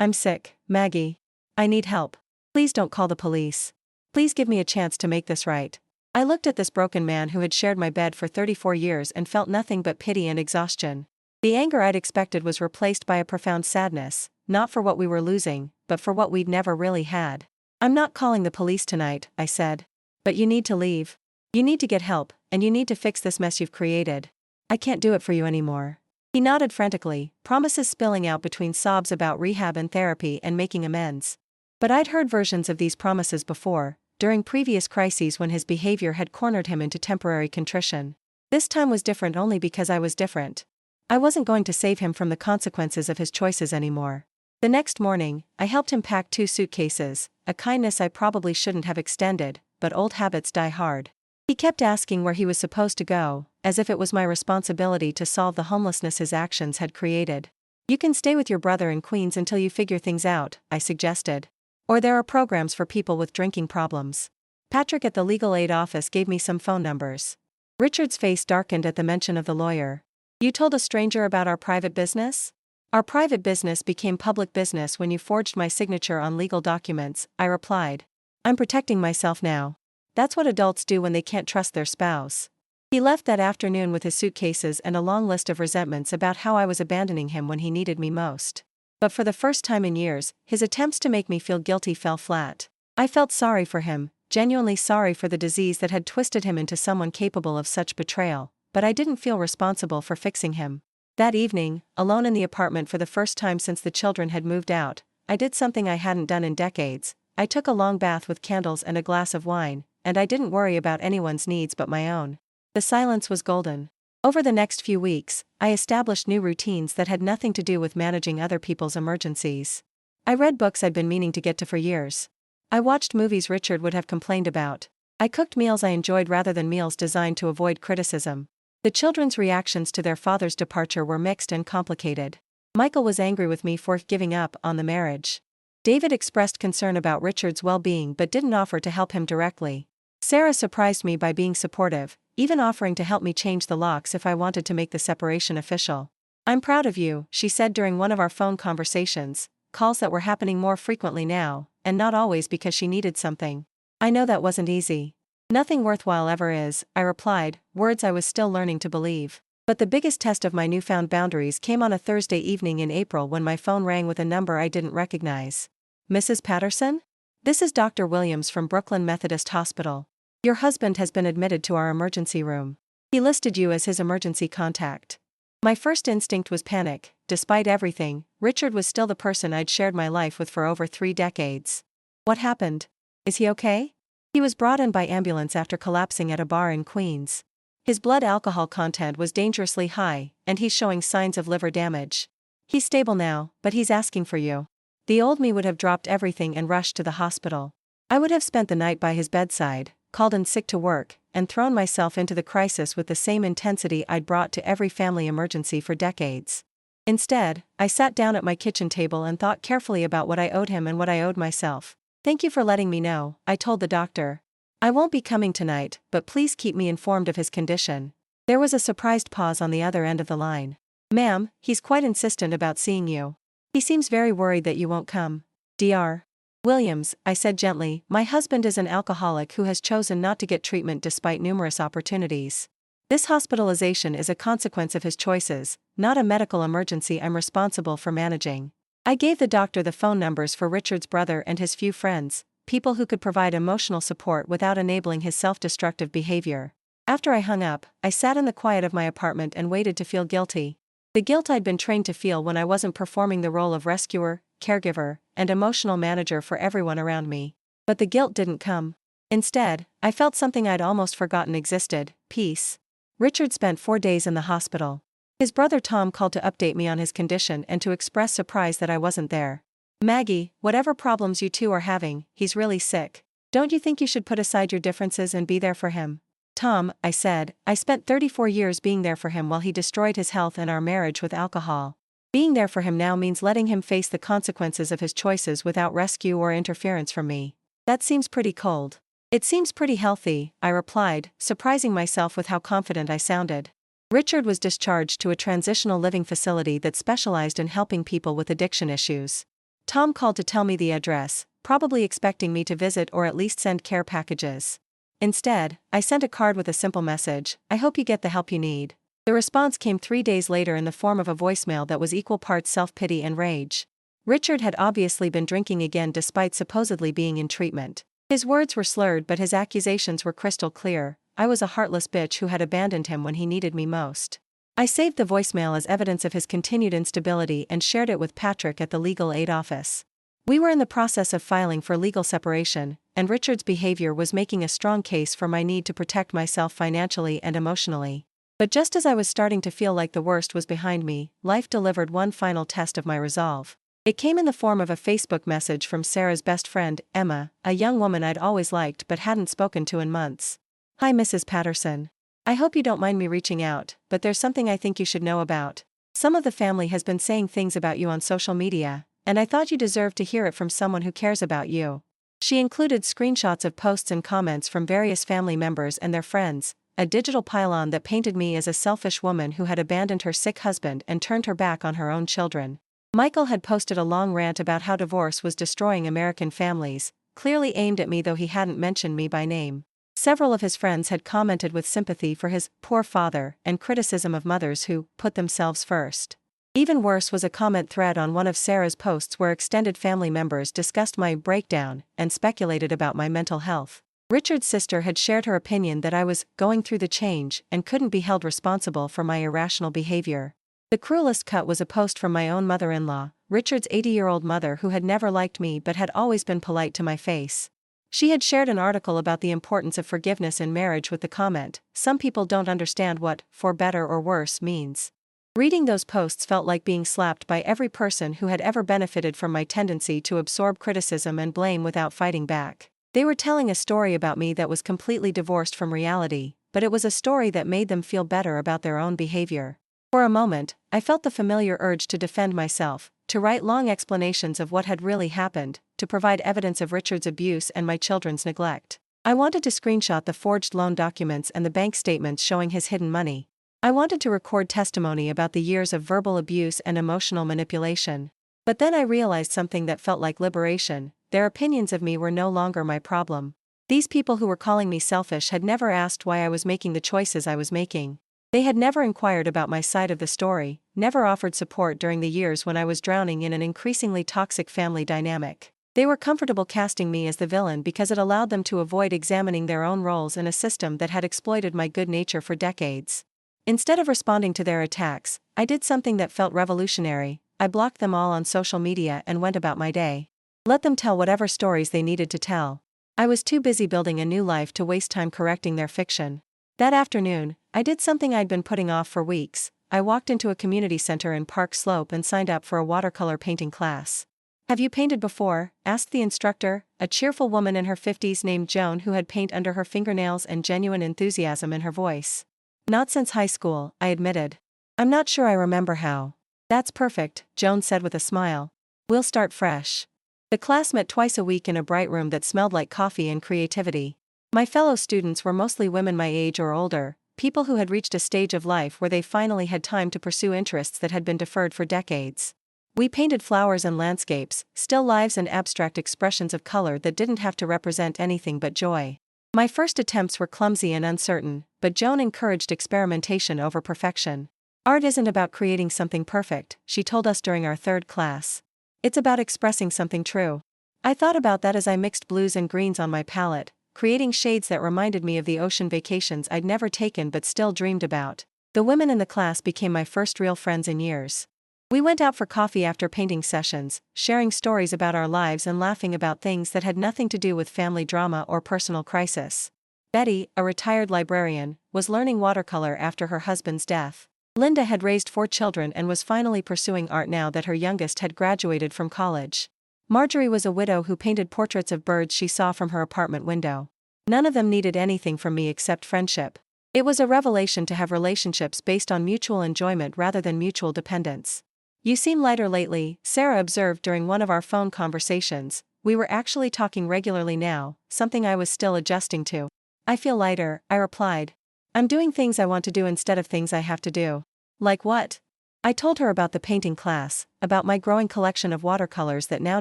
I'm sick, Maggie. I need help. Please don't call the police. Please give me a chance to make this right. I looked at this broken man who had shared my bed for 34 years and felt nothing but pity and exhaustion. The anger I'd expected was replaced by a profound sadness, not for what we were losing, but for what we'd never really had. I'm not calling the police tonight, I said. But you need to leave. You need to get help, and you need to fix this mess you've created. I can't do it for you anymore. He nodded frantically, promises spilling out between sobs about rehab and therapy and making amends. But I'd heard versions of these promises before, during previous crises when his behavior had cornered him into temporary contrition. This time was different only because I was different. I wasn't going to save him from the consequences of his choices anymore. The next morning, I helped him pack 2 suitcases, a kindness I probably shouldn't have extended, but old habits die hard. He kept asking where he was supposed to go, as if it was my responsibility to solve the homelessness his actions had created. You can stay with your brother in Queens until you figure things out, I suggested. Or there are programs for people with drinking problems. Patrick at the legal aid office gave me some phone numbers. Richard's face darkened at the mention of the lawyer. You told a stranger about our private business? Our private business became public business when you forged my signature on legal documents, I replied. I'm protecting myself now. That's what adults do when they can't trust their spouse. He left that afternoon with his suitcases and a long list of resentments about how I was abandoning him when he needed me most. But for the first time in years, his attempts to make me feel guilty fell flat. I felt sorry for him, genuinely sorry for the disease that had twisted him into someone capable of such betrayal, but I didn't feel responsible for fixing him. That evening, alone in the apartment for the first time since the children had moved out, I did something I hadn't done in decades. I took a long bath with candles and a glass of wine, and I didn't worry about anyone's needs but my own. The silence was golden. Over the next few weeks, I established new routines that had nothing to do with managing other people's emergencies. I read books I'd been meaning to get to for years. I watched movies Richard would have complained about. I cooked meals I enjoyed rather than meals designed to avoid criticism. The children's reactions to their father's departure were mixed and complicated. Michael was angry with me for giving up on the marriage. David expressed concern about Richard's well-being but didn't offer to help him directly. Sarah surprised me by being supportive, even offering to help me change the locks if I wanted to make the separation official. "I'm proud of you," she said during one of our phone conversations, calls that were happening more frequently now, and not always because she needed something. "I know that wasn't easy." "Nothing worthwhile ever is," I replied, words I was still learning to believe. But the biggest test of my newfound boundaries came on a Thursday evening in April when my phone rang with a number I didn't recognize. "Mrs. Patterson? This is Dr. Williams from Brooklyn Methodist Hospital. Your husband has been admitted to our emergency room. He listed you as his emergency contact." My first instinct was panic. Despite everything, Richard was still the person I'd shared my life with for over 3 decades. "What happened? Is he okay?" "He was brought in by ambulance after collapsing at a bar in Queens. His blood alcohol content was dangerously high, and he's showing signs of liver damage. He's stable now, but he's asking for you." The old me would have dropped everything and rushed to the hospital. I would have spent the night by his bedside, called in sick to work, and thrown myself into the crisis with the same intensity I'd brought to every family emergency for decades. Instead, I sat down at my kitchen table and thought carefully about what I owed him and what I owed myself. "Thank you for letting me know," I told the doctor. "I won't be coming tonight, but please keep me informed of his condition." There was a surprised pause on the other end of the line. "Ma'am, he's quite insistent about seeing you. He seems very worried that you won't come." Dr. Williams, I said gently, "my husband is an alcoholic who has chosen not to get treatment despite numerous opportunities. This hospitalization is a consequence of his choices, not a medical emergency I'm responsible for managing." I gave the doctor the phone numbers for Richard's brother and his few friends, people who could provide emotional support without enabling his self-destructive behavior. After I hung up, I sat in the quiet of my apartment and waited to feel guilty. The guilt I'd been trained to feel when I wasn't performing the role of rescuer, caregiver, and emotional manager for everyone around me. But the guilt didn't come. Instead, I felt something I'd almost forgotten existed: peace. Richard spent 4 days in the hospital. His brother Tom called to update me on his condition and to express surprise that I wasn't there. "Maggie, whatever problems you two are having, he's really sick. Don't you think you should put aside your differences and be there for him?" "Tom," I said, "I spent 34 years being there for him while he destroyed his health and our marriage with alcohol. Being there for him now means letting him face the consequences of his choices without rescue or interference from me. That seems pretty cold." "It seems pretty healthy," I replied, surprising myself with how confident I sounded. Richard was discharged to a transitional living facility that specialized in helping people with addiction issues. Tom called to tell me the address, probably expecting me to visit or at least send care packages. Instead, I sent a card with a simple message: "I hope you get the help you need." The response came 3 days later in the form of a voicemail that was equal parts self-pity and rage. Richard had obviously been drinking again despite supposedly being in treatment. His words were slurred but his accusations were crystal clear: I was a heartless bitch who had abandoned him when he needed me most. I saved the voicemail as evidence of his continued instability and shared it with Patrick at the legal aid office. We were in the process of filing for legal separation, and Richard's behavior was making a strong case for my need to protect myself financially and emotionally. But just as I was starting to feel like the worst was behind me, life delivered one final test of my resolve. It came in the form of a Facebook message from Sarah's best friend, Emma, a young woman I'd always liked but hadn't spoken to in months. "Hi Mrs. Patterson. I hope you don't mind me reaching out, but there's something I think you should know about. Some of the family has been saying things about you on social media, and I thought you deserved to hear it from someone who cares about you." She included screenshots of posts and comments from various family members and their friends, a digital pylon that painted me as a selfish woman who had abandoned her sick husband and turned her back on her own children. Michael had posted a long rant about how divorce was destroying American families, clearly aimed at me though he hadn't mentioned me by name. Several of his friends had commented with sympathy for his poor father and criticism of mothers who put themselves first. Even worse was a comment thread on one of Sarah's posts where extended family members discussed my breakdown and speculated about my mental health. Richard's sister had shared her opinion that I was going through the change and couldn't be held responsible for my irrational behavior. The cruelest cut was a post from my own mother-in-law, Richard's 80-year-old mother who had never liked me but had always been polite to my face. She had shared an article about the importance of forgiveness in marriage with the comment, "Some people don't understand what, for better or worse, means." Reading those posts felt like being slapped by every person who had ever benefited from my tendency to absorb criticism and blame without fighting back. They were telling a story about me that was completely divorced from reality, but it was a story that made them feel better about their own behavior. For a moment, I felt the familiar urge to defend myself, to write long explanations of what had really happened, to provide evidence of Richard's abuse and my children's neglect. I wanted to screenshot the forged loan documents and the bank statements showing his hidden money. I wanted to record testimony about the years of verbal abuse and emotional manipulation. But then I realized something that felt like liberation: their opinions of me were no longer my problem. These people who were calling me selfish had never asked why I was making the choices I was making. They had never inquired about my side of the story, never offered support during the years when I was drowning in an increasingly toxic family dynamic. They were comfortable casting me as the villain because it allowed them to avoid examining their own roles in a system that had exploited my good nature for decades. Instead of responding to their attacks, I did something that felt revolutionary. I blocked them all on social media and went about my day. Let them tell whatever stories they needed to tell. I was too busy building a new life to waste time correcting their fiction. That afternoon, I did something I'd been putting off for weeks. I walked into a community center in Park Slope and signed up for a watercolor painting class. "Have you painted before?" asked the instructor, a cheerful woman in her 50s named Joan who had paint under her fingernails and genuine enthusiasm in her voice. "Not since high school," I admitted. "I'm not sure I remember how." "That's perfect," Joan said with a smile. "We'll start fresh." The class met twice a week in a bright room that smelled like coffee and creativity. My fellow students were mostly women my age or older, people who had reached a stage of life where they finally had time to pursue interests that had been deferred for decades. We painted flowers and landscapes, still lives and abstract expressions of color that didn't have to represent anything but joy. My first attempts were clumsy and uncertain, but Joan encouraged experimentation over perfection. "Art isn't about creating something perfect," she told us during our third class. "It's about expressing something true." I thought about that as I mixed blues and greens on my palette, creating shades that reminded me of the ocean vacations I'd never taken but still dreamed about. The women in the class became my first real friends in years. We went out for coffee after painting sessions, sharing stories about our lives and laughing about things that had nothing to do with family drama or personal crisis. Betty, a retired librarian, was learning watercolor after her husband's death. Linda had raised 4 children and was finally pursuing art now that her youngest had graduated from college. Marjorie was a widow who painted portraits of birds she saw from her apartment window. None of them needed anything from me except friendship. It was a revelation to have relationships based on mutual enjoyment rather than mutual dependence. "You seem lighter lately," Sarah observed during one of our phone conversations. We were actually talking regularly now, something I was still adjusting to. "I feel lighter," I replied. "I'm doing things I want to do instead of things I have to do." "Like what?" I told her about the painting class, about my growing collection of watercolors that now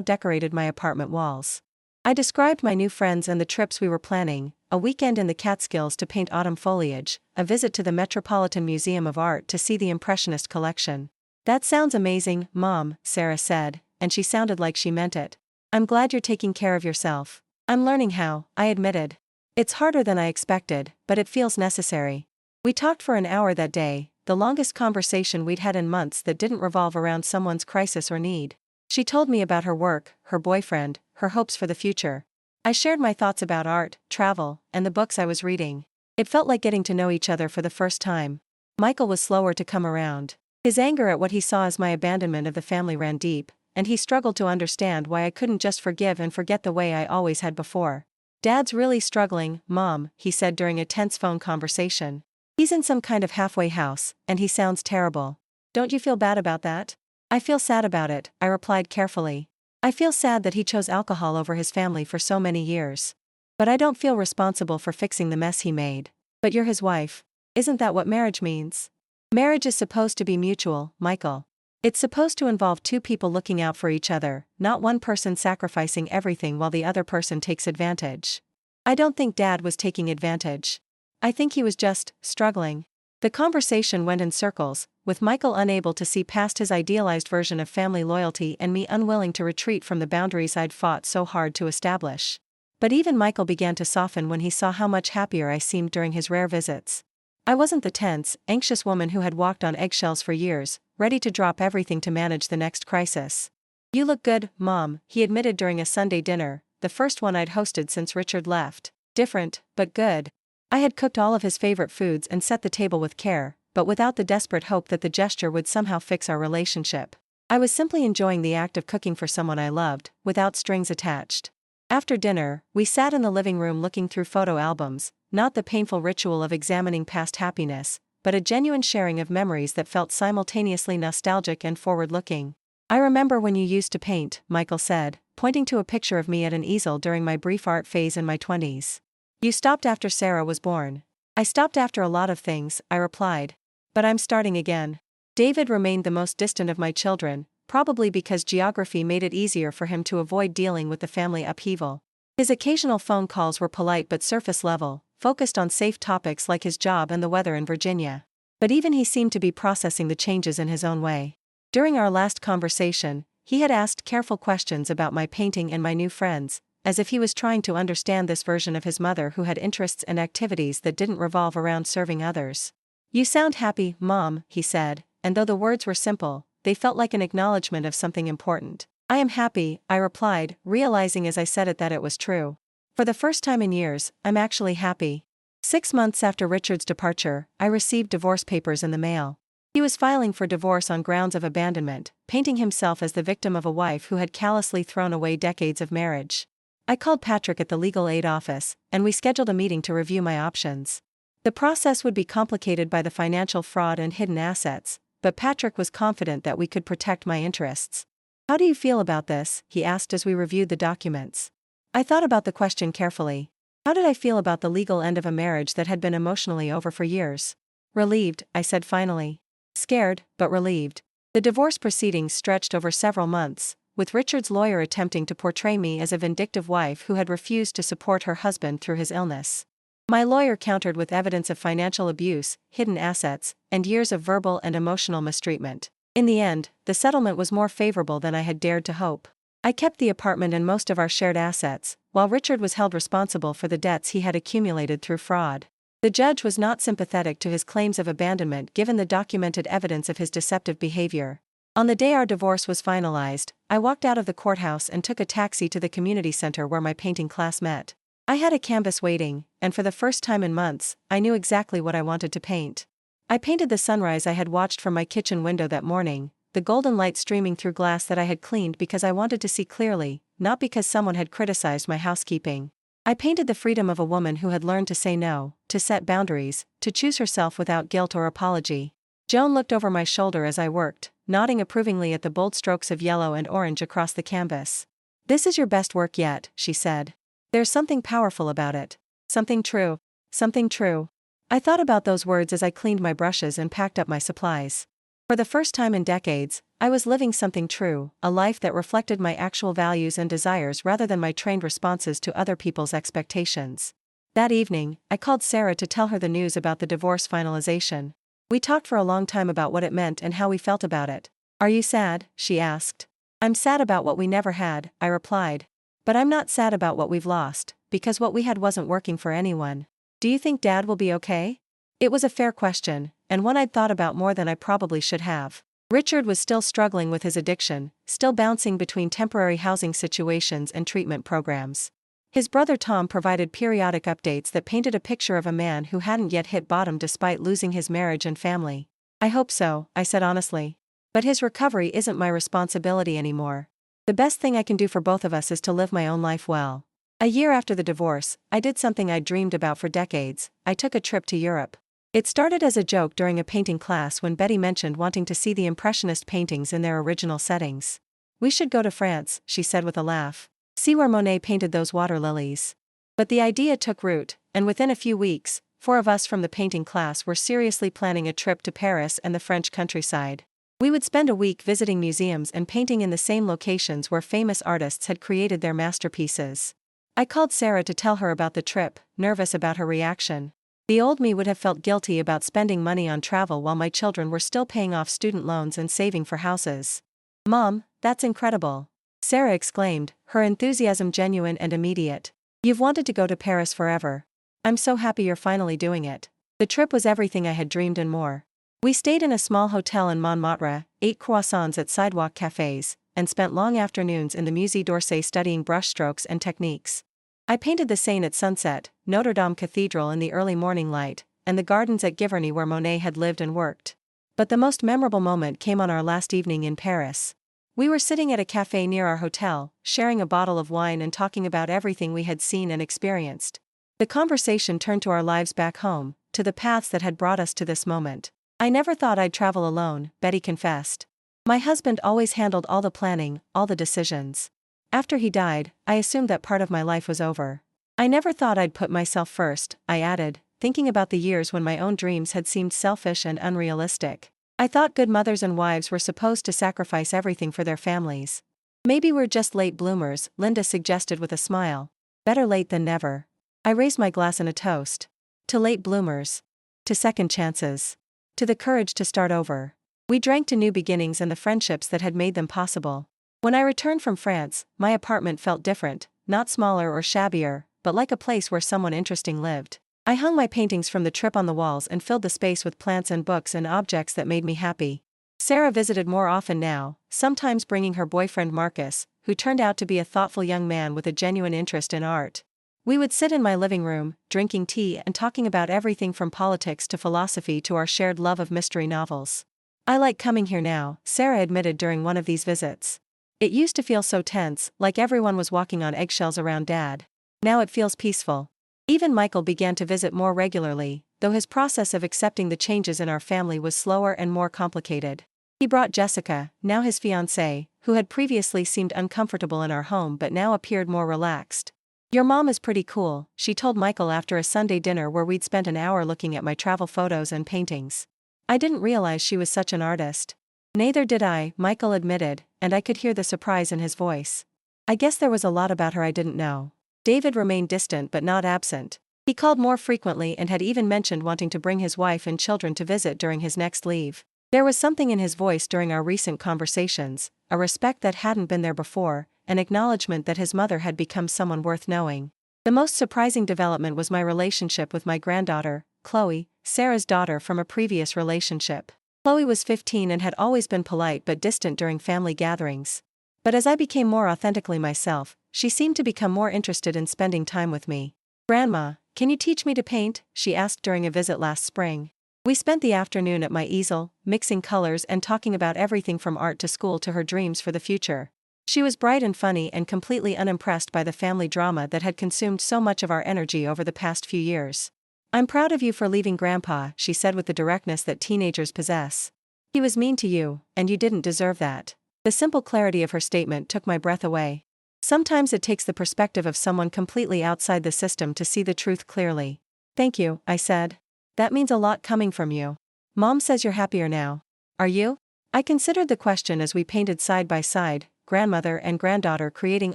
decorated my apartment walls. I described my new friends and the trips we were planning: a weekend in the Catskills to paint autumn foliage, a visit to the Metropolitan Museum of Art to see the Impressionist collection. "That sounds amazing, Mom," Sarah said, and she sounded like she meant it. "I'm glad you're taking care of yourself." "I'm learning how," I admitted. "It's harder than I expected, but it feels necessary." We talked for an hour that day, the longest conversation we'd had in months that didn't revolve around someone's crisis or need. She told me about her work, her boyfriend, her hopes for the future. I shared my thoughts about art, travel, and the books I was reading. It felt like getting to know each other for the first time. Michael was slower to come around. His anger at what he saw as my abandonment of the family ran deep, and he struggled to understand why I couldn't just forgive and forget the way I always had before. "Dad's really struggling, Mom," he said during a tense phone conversation. "He's in some kind of halfway house, and he sounds terrible. Don't you feel bad about that?" "I feel sad about it," I replied carefully. "I feel sad that he chose alcohol over his family for so many years. But I don't feel responsible for fixing the mess he made." "But you're his wife. Isn't that what marriage means?" "Marriage is supposed to be mutual, Michael. It's supposed to involve 2 people looking out for each other, not one person sacrificing everything while the other person takes advantage." I don't think Dad was taking advantage. I think he was just struggling. The conversation went in circles, with Michael unable to see past his idealized version of family loyalty and me unwilling to retreat from the boundaries I'd fought so hard to establish. But even Michael began to soften when he saw how much happier I seemed during his rare visits. I wasn't the tense, anxious woman who had walked on eggshells for years, ready to drop everything to manage the next crisis. "You look good, Mom," he admitted during a Sunday dinner, the first one I'd hosted since Richard left. "Different, but good." I had cooked all of his favorite foods and set the table with care, but without the desperate hope that the gesture would somehow fix our relationship. I was simply enjoying the act of cooking for someone I loved, without strings attached. After dinner, we sat in the living room looking through photo albums, not the painful ritual of examining past happiness, but a genuine sharing of memories that felt simultaneously nostalgic and forward-looking. I remember when you used to paint, Michael said, pointing to a picture of me at an easel during my brief art phase in my 20s. You stopped after Sarah was born. I stopped after a lot of things, I replied. But I'm starting again. David remained the most distant of my children, probably because geography made it easier for him to avoid dealing with the family upheaval. His occasional phone calls were polite but surface level, focused on safe topics like his job and the weather in Virginia. But even he seemed to be processing the changes in his own way. During our last conversation, he had asked careful questions about my painting and my new friends, as if he was trying to understand this version of his mother who had interests and activities that didn't revolve around serving others. You sound happy, Mom, he said, and though the words were simple, they felt like an acknowledgement of something important. I am happy, I replied, realizing as I said it that it was true. For the first time in years, I'm actually happy. 6 months after Richard's departure, I received divorce papers in the mail. He was filing for divorce on grounds of abandonment, painting himself as the victim of a wife who had callously thrown away decades of marriage. I called Patrick at the legal aid office, and we scheduled a meeting to review my options. The process would be complicated by the financial fraud and hidden assets, but Patrick was confident that we could protect my interests. How do you feel about this? He asked as we reviewed the documents. I thought about the question carefully. How did I feel about the legal end of a marriage that had been emotionally over for years? Relieved, I said finally. Scared, but relieved. The divorce proceedings stretched over several months, with Richard's lawyer attempting to portray me as a vindictive wife who had refused to support her husband through his illness. My lawyer countered with evidence of financial abuse, hidden assets, and years of verbal and emotional mistreatment. In the end, the settlement was more favorable than I had dared to hope. I kept the apartment and most of our shared assets, while Richard was held responsible for the debts he had accumulated through fraud. The judge was not sympathetic to his claims of abandonment given the documented evidence of his deceptive behavior. On the day our divorce was finalized, I walked out of the courthouse and took a taxi to the community center where my painting class met. I had a canvas waiting, and for the first time in months, I knew exactly what I wanted to paint. I painted the sunrise I had watched from my kitchen window that morning, the golden light streaming through glass that I had cleaned because I wanted to see clearly, not because someone had criticized my housekeeping. I painted the freedom of a woman who had learned to say no, to set boundaries, to choose herself without guilt or apology. Joan looked over my shoulder as I worked, nodding approvingly at the bold strokes of yellow and orange across the canvas. This is your best work yet, she said. There's something powerful about it. Something true. Something true. I thought about those words as I cleaned my brushes and packed up my supplies. For the first time in decades, I was living something true, a life that reflected my actual values and desires rather than my trained responses to other people's expectations. That evening, I called Sarah to tell her the news about the divorce finalization. We talked for a long time about what it meant and how we felt about it. Are you sad? She asked. I'm sad about what we never had, I replied. But I'm not sad about what we've lost, because what we had wasn't working for anyone. Do you think Dad will be okay? It was a fair question, and one I'd thought about more than I probably should have. Richard was still struggling with his addiction, still bouncing between temporary housing situations and treatment programs. His brother Tom provided periodic updates that painted a picture of a man who hadn't yet hit bottom despite losing his marriage and family. I hope so, I said honestly. But his recovery isn't my responsibility anymore. The best thing I can do for both of us is to live my own life well. A year after the divorce, I did something I'd dreamed about for decades. I took a trip to Europe. It started as a joke during a painting class when Betty mentioned wanting to see the Impressionist paintings in their original settings. We should go to France, she said with a laugh. See where Monet painted those water lilies. But the idea took root, and within a few weeks, 4 of us from the painting class were seriously planning a trip to Paris and the French countryside. We would spend a week visiting museums and painting in the same locations where famous artists had created their masterpieces. I called Sarah to tell her about the trip, nervous about her reaction. The old me would have felt guilty about spending money on travel while my children were still paying off student loans and saving for houses. Mom, that's incredible. Sarah exclaimed, her enthusiasm genuine and immediate. You've wanted to go to Paris forever. I'm so happy you're finally doing it. The trip was everything I had dreamed and more. We stayed in a small hotel in Montmartre, ate croissants at sidewalk cafes, and spent long afternoons in the Musée d'Orsay studying brushstrokes and techniques. I painted the Seine at sunset, Notre Dame Cathedral in the early morning light, and the gardens at Giverny where Monet had lived and worked. But the most memorable moment came on our last evening in Paris. We were sitting at a cafe near our hotel, sharing a bottle of wine and talking about everything we had seen and experienced. The conversation turned to our lives back home, to the paths that had brought us to this moment. I never thought I'd travel alone, Betty confessed. My husband always handled all the planning, all the decisions. After he died, I assumed that part of my life was over. I never thought I'd put myself first, I added, thinking about the years when my own dreams had seemed selfish and unrealistic. I thought good mothers and wives were supposed to sacrifice everything for their families. Maybe we're just late bloomers, Linda suggested with a smile. Better late than never. I raised my glass in a toast. To late bloomers. To second chances. To the courage to start over. We drank to new beginnings and the friendships that had made them possible. When I returned from France, my apartment felt different, not smaller or shabbier, but like a place where someone interesting lived. I hung my paintings from the trip on the walls and filled the space with plants and books and objects that made me happy. Sarah visited more often now, sometimes bringing her boyfriend Marcus, who turned out to be a thoughtful young man with a genuine interest in art. We would sit in my living room, drinking tea and talking about everything from politics to philosophy to our shared love of mystery novels. I like coming here now, Sarah admitted during one of these visits. It used to feel so tense, like everyone was walking on eggshells around Dad. Now it feels peaceful. Even Michael began to visit more regularly, though his process of accepting the changes in our family was slower and more complicated. He brought Jessica, now his fiancée, who had previously seemed uncomfortable in our home but now appeared more relaxed. "Your mom is pretty cool," she told Michael after a Sunday dinner where we'd spent an hour looking at my travel photos and paintings. "I didn't realize she was such an artist." "Neither did I," Michael admitted, and I could hear the surprise in his voice. "I guess there was a lot about her I didn't know." David remained distant but not absent. He called more frequently and had even mentioned wanting to bring his wife and children to visit during his next leave. There was something in his voice during our recent conversations, a respect that hadn't been there before, an acknowledgement that his mother had become someone worth knowing. The most surprising development was my relationship with my granddaughter, Chloe, Sarah's daughter from a previous relationship. Chloe was 15 and had always been polite but distant during family gatherings. But as I became more authentically myself, she seemed to become more interested in spending time with me. "Grandma, can you teach me to paint?" she asked during a visit last spring. We spent the afternoon at my easel, mixing colors and talking about everything from art to school to her dreams for the future. She was bright and funny and completely unimpressed by the family drama that had consumed so much of our energy over the past few years. "I'm proud of you for leaving Grandpa," she said with the directness that teenagers possess. "He was mean to you, and you didn't deserve that." The simple clarity of her statement took my breath away. Sometimes it takes the perspective of someone completely outside the system to see the truth clearly. "Thank you," I said. "That means a lot coming from you. Mom says you're happier now. Are you?" I considered the question as we painted side by side, grandmother and granddaughter creating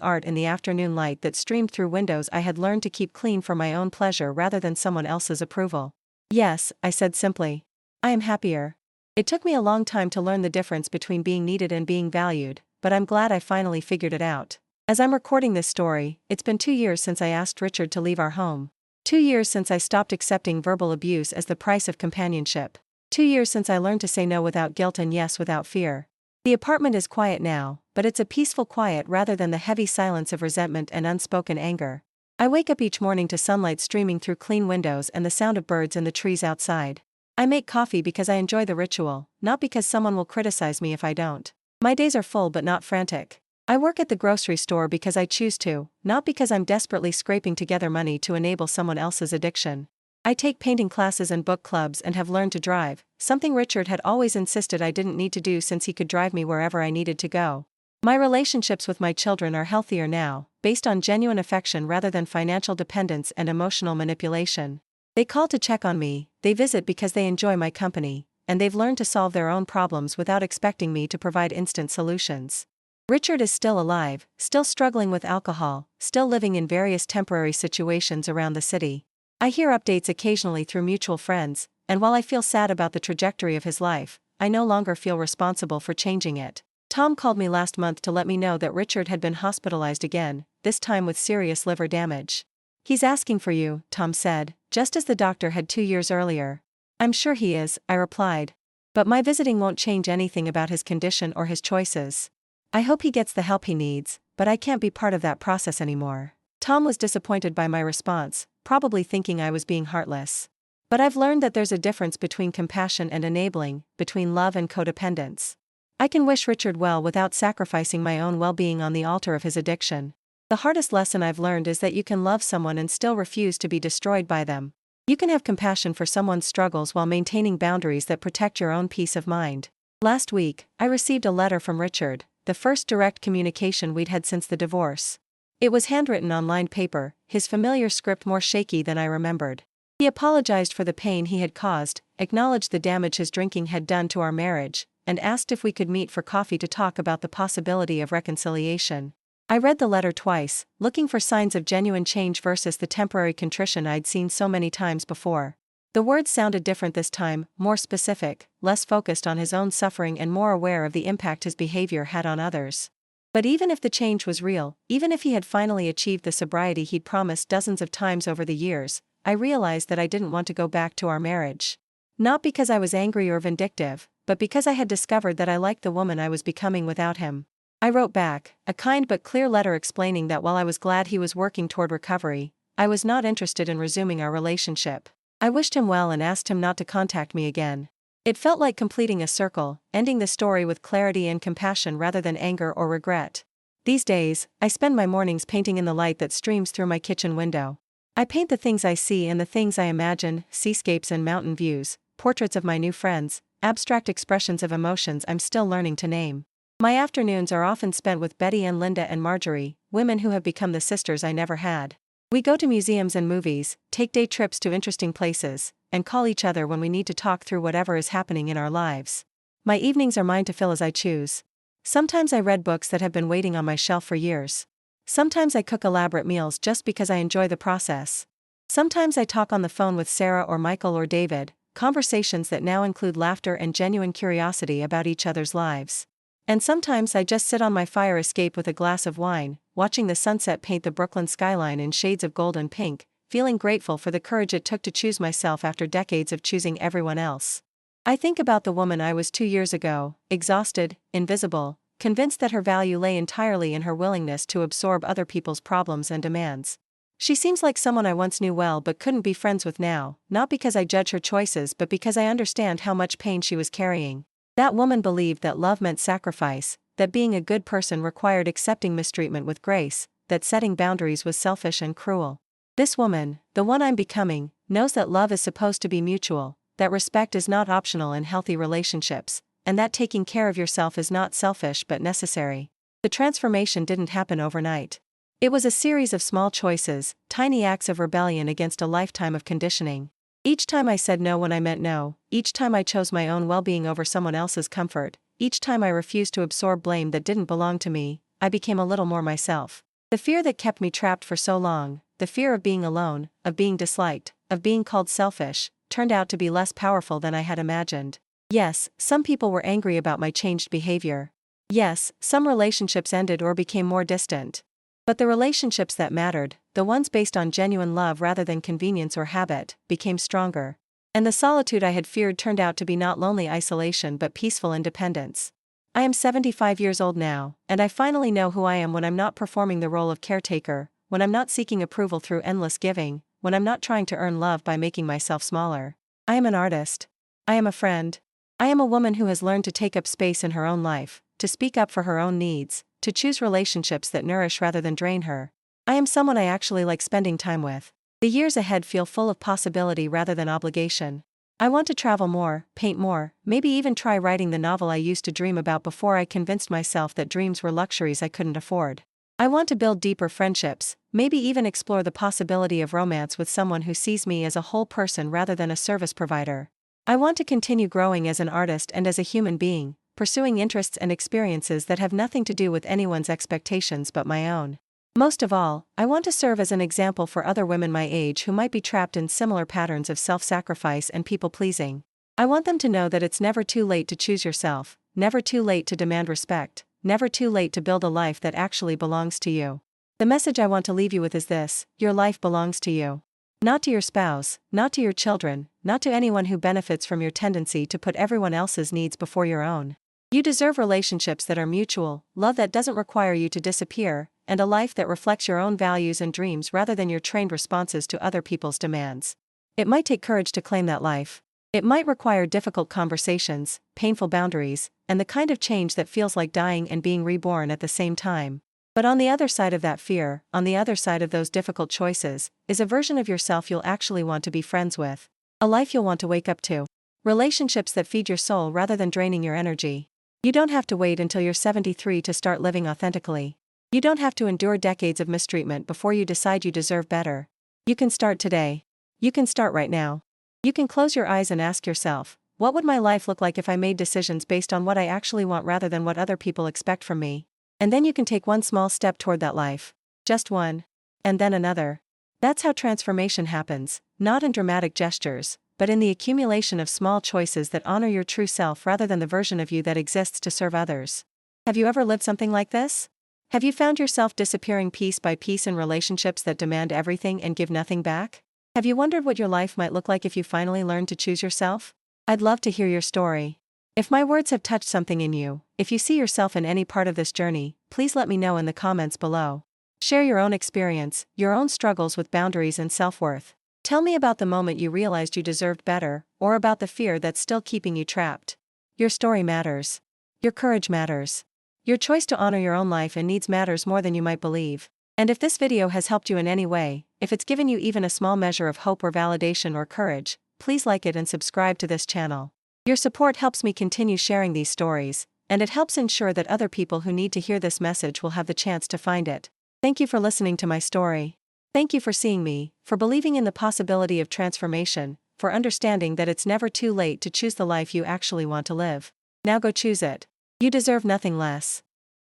art in the afternoon light that streamed through windows I had learned to keep clean for my own pleasure rather than someone else's approval. "Yes," I said simply. "I am happier." It took me a long time to learn the difference between being needed and being valued, but I'm glad I finally figured it out. As I'm recording this story, it's been 2 years since I asked Richard to leave our home. 2 years since I stopped accepting verbal abuse as the price of companionship. 2 years since I learned to say no without guilt and yes without fear. The apartment is quiet now, but it's a peaceful quiet rather than the heavy silence of resentment and unspoken anger. I wake up each morning to sunlight streaming through clean windows and the sound of birds in the trees outside. I make coffee because I enjoy the ritual, not because someone will criticize me if I don't. My days are full but not frantic. I work at the grocery store because I choose to, not because I'm desperately scraping together money to enable someone else's addiction. I take painting classes and book clubs and have learned to drive, something Richard had always insisted I didn't need to do since he could drive me wherever I needed to go. My relationships with my children are healthier now, based on genuine affection rather than financial dependence and emotional manipulation. They call to check on me, they visit because they enjoy my company, and they've learned to solve their own problems without expecting me to provide instant solutions. Richard is still alive, still struggling with alcohol, still living in various temporary situations around the city. I hear updates occasionally through mutual friends, and while I feel sad about the trajectory of his life, I no longer feel responsible for changing it. Tom called me last month to let me know that Richard had been hospitalized again, this time with serious liver damage. "He's asking for you," Tom said, just as the doctor had 2 years earlier. "I'm sure he is," I replied. "But my visiting won't change anything about his condition or his choices. I hope he gets the help he needs, but I can't be part of that process anymore." Tom was disappointed by my response, probably thinking I was being heartless. But I've learned that there's a difference between compassion and enabling, between love and codependence. I can wish Richard well without sacrificing my own well-being on the altar of his addiction. The hardest lesson I've learned is that you can love someone and still refuse to be destroyed by them. You can have compassion for someone's struggles while maintaining boundaries that protect your own peace of mind. Last week, I received a letter from Richard, the first direct communication we'd had since the divorce. It was handwritten on lined paper, his familiar script more shaky than I remembered. He apologized for the pain he had caused, acknowledged the damage his drinking had done to our marriage, and asked if we could meet for coffee to talk about the possibility of reconciliation. I read the letter twice, looking for signs of genuine change versus the temporary contrition I'd seen so many times before. The words sounded different this time, more specific, less focused on his own suffering and more aware of the impact his behavior had on others. But even if the change was real, even if he had finally achieved the sobriety he'd promised dozens of times over the years, I realized that I didn't want to go back to our marriage. Not because I was angry or vindictive, but because I had discovered that I liked the woman I was becoming without him. I wrote back, a kind but clear letter explaining that while I was glad he was working toward recovery, I was not interested in resuming our relationship. I wished him well and asked him not to contact me again. It felt like completing a circle, ending the story with clarity and compassion rather than anger or regret. These days, I spend my mornings painting in the light that streams through my kitchen window. I paint the things I see and the things I imagine, seascapes and mountain views, portraits of my new friends, abstract expressions of emotions I'm still learning to name. My afternoons are often spent with Betty and Linda and Marjorie, women who have become the sisters I never had. We go to museums and movies, take day trips to interesting places, and call each other when we need to talk through whatever is happening in our lives. My evenings are mine to fill as I choose. Sometimes I read books that have been waiting on my shelf for years. Sometimes I cook elaborate meals just because I enjoy the process. Sometimes I talk on the phone with Sarah or Michael or David, conversations that now include laughter and genuine curiosity about each other's lives. And sometimes I just sit on my fire escape with a glass of wine, watching the sunset paint the Brooklyn skyline in shades of gold and pink, feeling grateful for the courage it took to choose myself after decades of choosing everyone else. I think about the woman I was 2 years ago, exhausted, invisible, convinced that her value lay entirely in her willingness to absorb other people's problems and demands. She seems like someone I once knew well but couldn't be friends with now, not because I judge her choices but because I understand how much pain she was carrying. That woman believed that love meant sacrifice, that being a good person required accepting mistreatment with grace, that setting boundaries was selfish and cruel. This woman, the one I'm becoming, knows that love is supposed to be mutual, that respect is not optional in healthy relationships, and that taking care of yourself is not selfish but necessary. The transformation didn't happen overnight. It was a series of small choices, tiny acts of rebellion against a lifetime of conditioning. Each time I said no when I meant no, each time I chose my own well-being over someone else's comfort, each time I refused to absorb blame that didn't belong to me, I became a little more myself. The fear that kept me trapped for so long, the fear of being alone, of being disliked, of being called selfish, turned out to be less powerful than I had imagined. Yes, some people were angry about my changed behavior. Yes, some relationships ended or became more distant. But the relationships that mattered, the ones based on genuine love rather than convenience or habit, became stronger. And the solitude I had feared turned out to be not lonely isolation but peaceful independence. I am 75 years old now, and I finally know who I am when I'm not performing the role of caretaker, when I'm not seeking approval through endless giving, when I'm not trying to earn love by making myself smaller. I am an artist. I am a friend. I am a woman who has learned to take up space in her own life, to speak up for her own needs, to choose relationships that nourish rather than drain her. I am someone I actually like spending time with. The years ahead feel full of possibility rather than obligation. I want to travel more, paint more, maybe even try writing the novel I used to dream about before I convinced myself that dreams were luxuries I couldn't afford. I want to build deeper friendships, maybe even explore the possibility of romance with someone who sees me as a whole person rather than a service provider. I want to continue growing as an artist and as a human being, pursuing interests and experiences that have nothing to do with anyone's expectations but my own. Most of all, I want to serve as an example for other women my age who might be trapped in similar patterns of self-sacrifice and people-pleasing. I want them to know that it's never too late to choose yourself, never too late to demand respect, never too late to build a life that actually belongs to you. The message I want to leave you with is this: your life belongs to you. Not to your spouse, not to your children, not to anyone who benefits from your tendency to put everyone else's needs before your own. You deserve relationships that are mutual, love that doesn't require you to disappear, and a life that reflects your own values and dreams rather than your trained responses to other people's demands. It might take courage to claim that life. It might require difficult conversations, painful boundaries, and the kind of change that feels like dying and being reborn at the same time. But on the other side of that fear, on the other side of those difficult choices, is a version of yourself you'll actually want to be friends with. A life you'll want to wake up to. Relationships that feed your soul rather than draining your energy. You don't have to wait until you're 73 to start living authentically. You don't have to endure decades of mistreatment before you decide you deserve better. You can start today. You can start right now. You can close your eyes and ask yourself, what would my life look like if I made decisions based on what I actually want rather than what other people expect from me? And then you can take one small step toward that life. Just one. And then another. That's how transformation happens, not in dramatic gestures, but in the accumulation of small choices that honor your true self rather than the version of you that exists to serve others. Have you ever lived something like this? Have you found yourself disappearing piece by piece in relationships that demand everything and give nothing back? Have you wondered what your life might look like if you finally learned to choose yourself? I'd love to hear your story. If my words have touched something in you, if you see yourself in any part of this journey, please let me know in the comments below. Share your own experience, your own struggles with boundaries and self-worth. Tell me about the moment you realized you deserved better, or about the fear that's still keeping you trapped. Your story matters. Your courage matters. Your choice to honor your own life and needs matters more than you might believe. And if this video has helped you in any way, if it's given you even a small measure of hope or validation or courage, please like it and subscribe to this channel. Your support helps me continue sharing these stories, and it helps ensure that other people who need to hear this message will have the chance to find it. Thank you for listening to my story. Thank you for seeing me, for believing in the possibility of transformation, for understanding that it's never too late to choose the life you actually want to live. Now go choose it. You deserve nothing less.